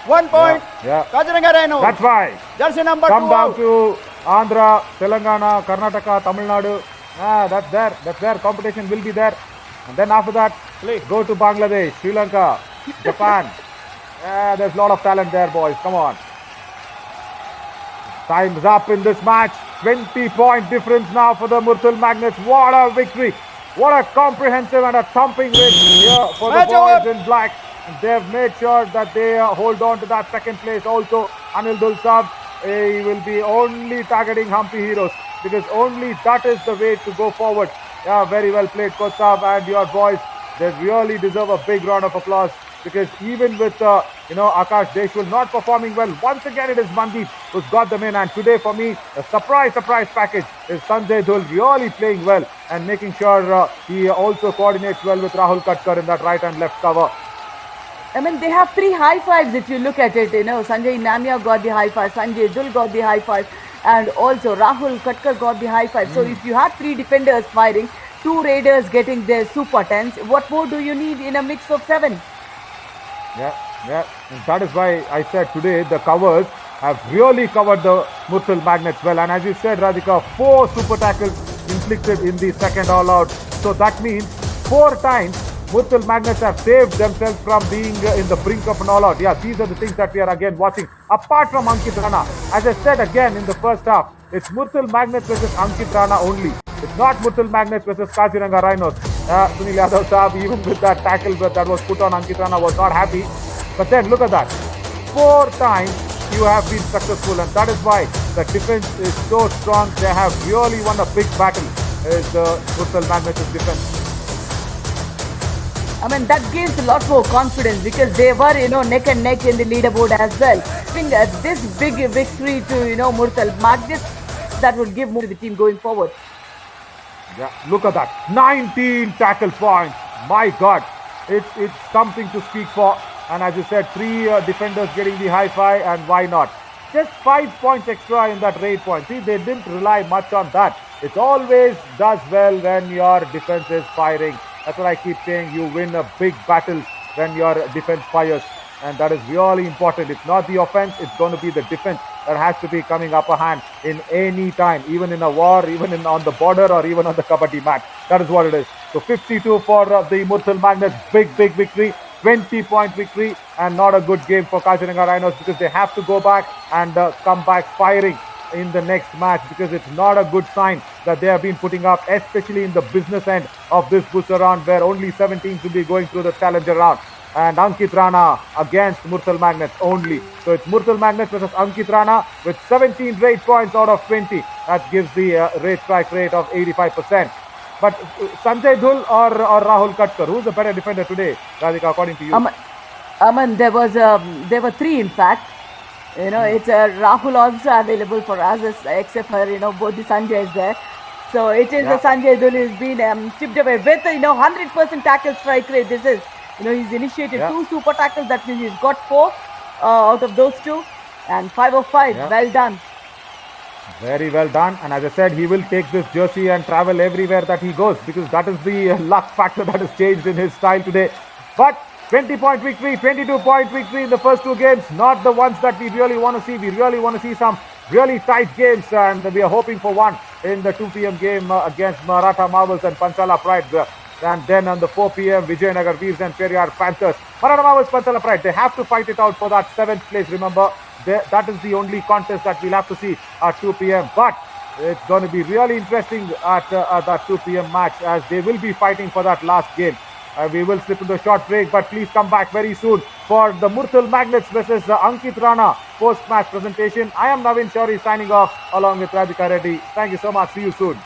1 point. Kaziranga Rhinos. That's why. Jersey number 2 come down to Andhra, Telangana, Karnataka, Tamil Nadu. That's there. That's there. Competition will be there. And then after that, go to Bangladesh, Sri Lanka, Japan. There's a lot of talent there, boys. Come on. Time's up in this match. 20-point difference now for the Murthal Magnets. What a victory. What a comprehensive and a thumping win here for the boys in black. And they've made sure that they hold on to that second place. Also, Anil Dulsab, he will be only targeting Humpy Heroes because only that is the way to go forward. Yeah, very well played, Coach Saab and your boys. They really deserve a big round of applause because even with Akash Deshwal not performing well, once again it is Mandeep who's got them in. And today for me, a surprise package is Sanjay Dhul really playing well and making sure he also coordinates well with Rahul Katkar in that right and left cover. I mean, they have 3 high fives if you look at it. Sanjay Namia got the high five, Sanjay Dhul got the high five, and also Rahul Katkar got the high five. So if you have 3 defenders firing, 2 raiders getting their super tens, what more do you need in a mix of 7? Yeah. And that is why I said today the covers have really covered the Murthal Magnets well. And as you said, Radhika, 4 super tackles inflicted in the second all out. So that means 4 times Murthal Magnets have saved themselves from being in the brink of an all out. Yeah, these are the things that we are again watching. Apart from Ankit Rana, as I said again in the first half, it's Murthal Magnets versus Ankit Rana only. It's not Murthal Magnets versus Kaziranga Rhinos. Sunil Yadav Saab, even with that tackle that was put on Ankit Rana, was not happy. But then look at that. 4 times you have been successful, and that is why the defense is so strong. They have really won a big battle. Is the Murthal Magnets' defense. I mean, that gives a lot more confidence because they were, neck and neck in the leaderboard as well. I think this big victory to, Murthal Magnets, that would give more to the team going forward. Yeah, look at that. 19 tackle points. My God. It's something to speak for. And as you said, 3 defenders getting the high five, and why not? Just 5 points extra in that raid point. See, they didn't rely much on that. It always does well when your defense is firing. That's what I keep saying. You win a big battle when your defense fires. And that is really important. It's not the offense, it's going to be the defense that has to be coming upper hand in any time, even in a war, even on the border, or even on the Kabaddi match. That is what it is. So 52 for the Murthal Magnets. Big victory. 20-point victory, and not a good game for Kaziranga Rhinos because they have to go back and come back firing in the next match, because it's not a good sign that they have been putting up, especially in the business end of this booster round where only 7 teams will be going through the challenger round. And Ankit Rana against Murthal Magnets only. So it's Murthal Magnets versus Ankit Rana with 17 raid points out of 20. That gives the raid strike rate of 85%. But Sanjay Dhul or Rahul Katkar, who's the better defender today, Radhika, according to you? Aman, there were 3 in fact. It's Rahul also available for us, except for both the Sanjays there. So it is Sanjay Dhul who's been chipped away with 100% tackle strike rate. This is he's initiated 2 super tackles. That means he's got 4 out of those 2, and 5 of 5. Yeah. Well done. Very well done. And as I said, he will take this jersey and travel everywhere that he goes, because that is the luck factor that has changed in his style today. But 20-point victory, 22-point victory in the first 2 games, not the ones that we really want to see. We really want to see some really tight games, and we are hoping for one in the 2 p.m. game against Maratha Marvels and Panchala Pride. And then on the 4 p.m, Vijayanagar Veers and Periyar Panthers. Maratha Marvels, Panchala Pride, they have to fight it out for that 7th place. Remember, that is the only contest that we'll have to see at 2 p.m. But it's going to be really interesting at that 2 p.m. match, as they will be fighting for that last game. We will slip into a short break, but please come back very soon for the Murthal Magnets versus Ankit Rana post-match presentation. I am Navin Shauri signing off along with Radhika Reddy. Thank you so much. See you soon.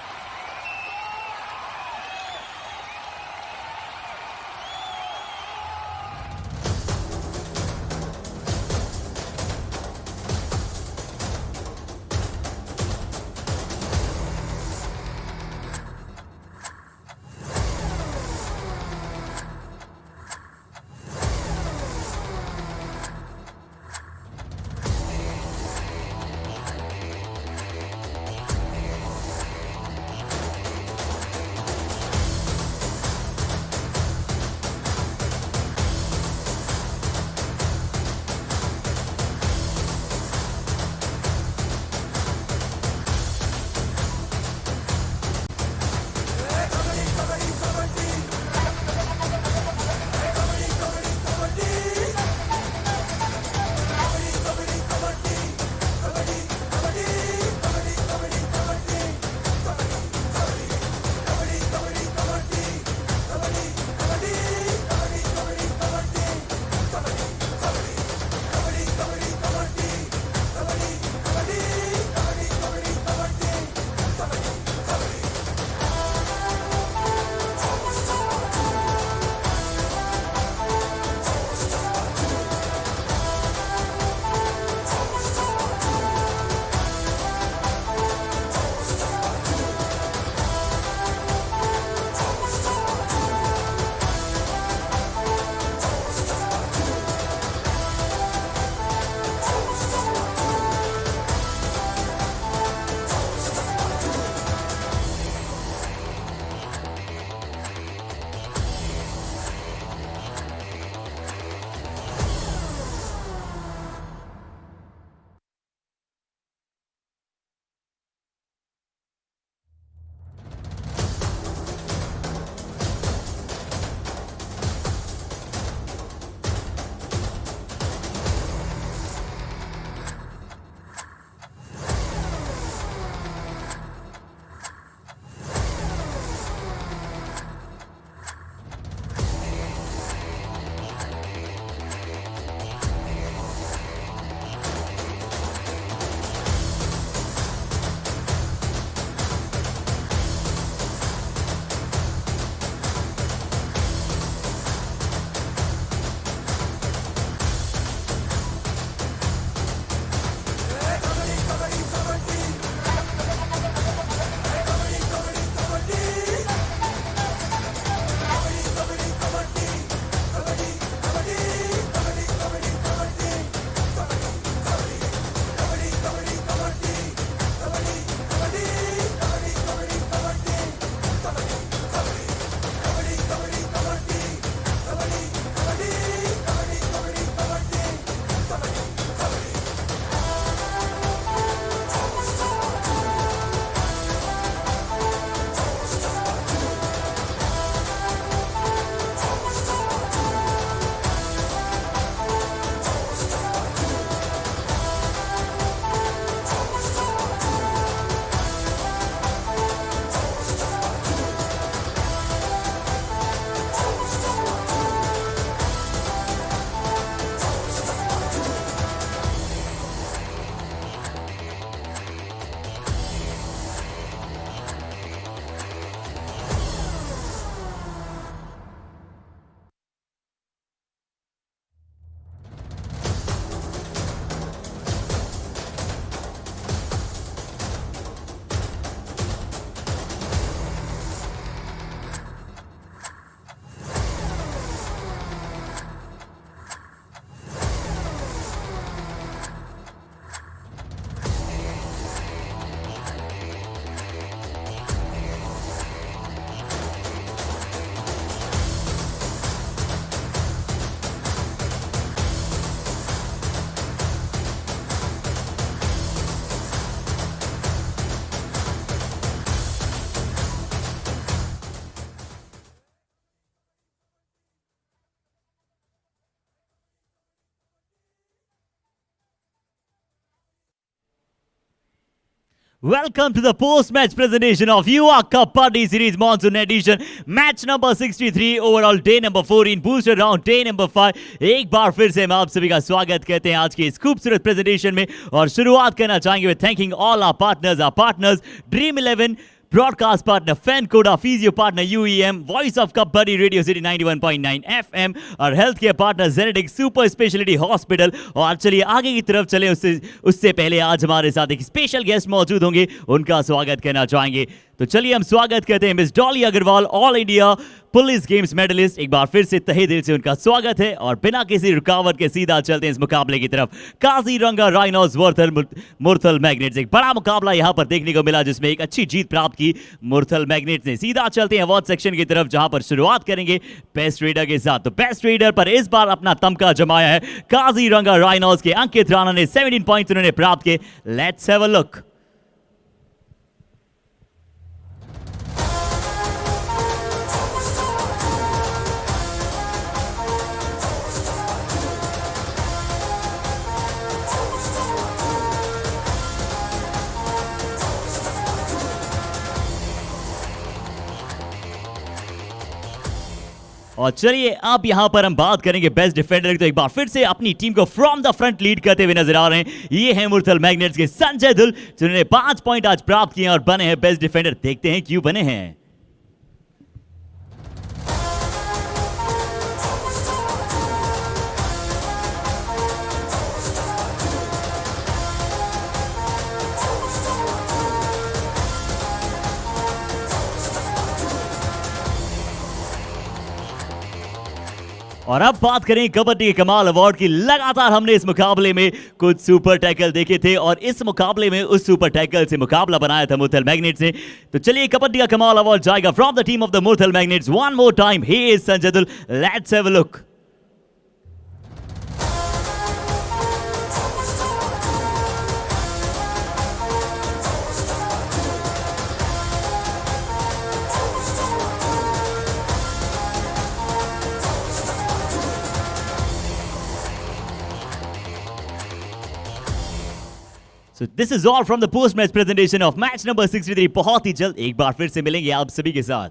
Welcome to the post-match presentation of Yuva Kabaddi Series Monsoon Edition. Match number 63, overall day number 14, booster round day number 5. एक बार फिर से हम आप सभी का स्वागत करते हैं आज की इस खूबसूरत प्रेजेंटेशन में और शुरुआत करना चाहेंगे with thanking all our partners dream 11, broadcast partner Fan Coda, physio partner UEM, voice of Kabaddi Radio City 91.9 FM और health care partner genetic super speciality hospital. और चलिए आगे की तरफ चले, उससे पहले आज हमारे साथ एक स्पेशल गेस्ट मौजूद होंगे, उनका स्वागत करना चाहेंगे। तो चलिए हम स्वागत करते हैं miss Dolly Agarwal, all India police games medallist. एक बार फिर से तहे दिल से उनका स्वागत है और बिना किसी रुकावट के सीधा चलते हैं इस मुकाबले की तरफ। काजीरंगा राइनोज मुरथल मैग्नेट्स, एक बड़ा मुकाबला यहां पर देखने को मिला जिसमें एक अच्छी जीत प्राप्त की मुरथल मैग्नेट्स ने। सीधा चलते हैं अवार्ड सेक्शन की तरफ जहां पर शुरुआत करेंगे बेस्ट रेडर के साथ। तो बेस्ट रेडर पर इस बार अपना तमका जमाया है काजीरंगा राइनोज के अंकित राणा ने। 17 पॉइंट्स उन्होंने प्राप्त किए। Let's have a look. और चलिए अब यहां पर हम बात करेंगे बेस्ट डिफेंडर की। तो एक बार फिर से अपनी टीम को फ्रॉम द फ्रंट लीड करते हुए नजर आ रहे हैं ये हैं मुरथल मैग्नेट्स के संजय दुल, जिन्होंने 5 पॉइंट आज प्राप्त किए और बने हैं बेस्ट डिफेंडर। देखते हैं क्यों बने हैं। और अब बात करें कबड्डी के कमाल अवार्ड की। लगातार हमने इस मुकाबले में कुछ सुपर टैकल देखे थे और इस मुकाबले में उस सुपर टैकल से मुकाबला बनाया था मुरथल मैग्नेट्स ने। तो चलिए कबड्डी का कमाल अवार्ड जाएगा from the team of the Murthal magnets. One more time, he is Sanjay Dul. Let's have a look. So this is all from the post-match presentation of match number 63। बहुत ही जल्द एक बार फिर से मिलेंगे आप सभी के साथ।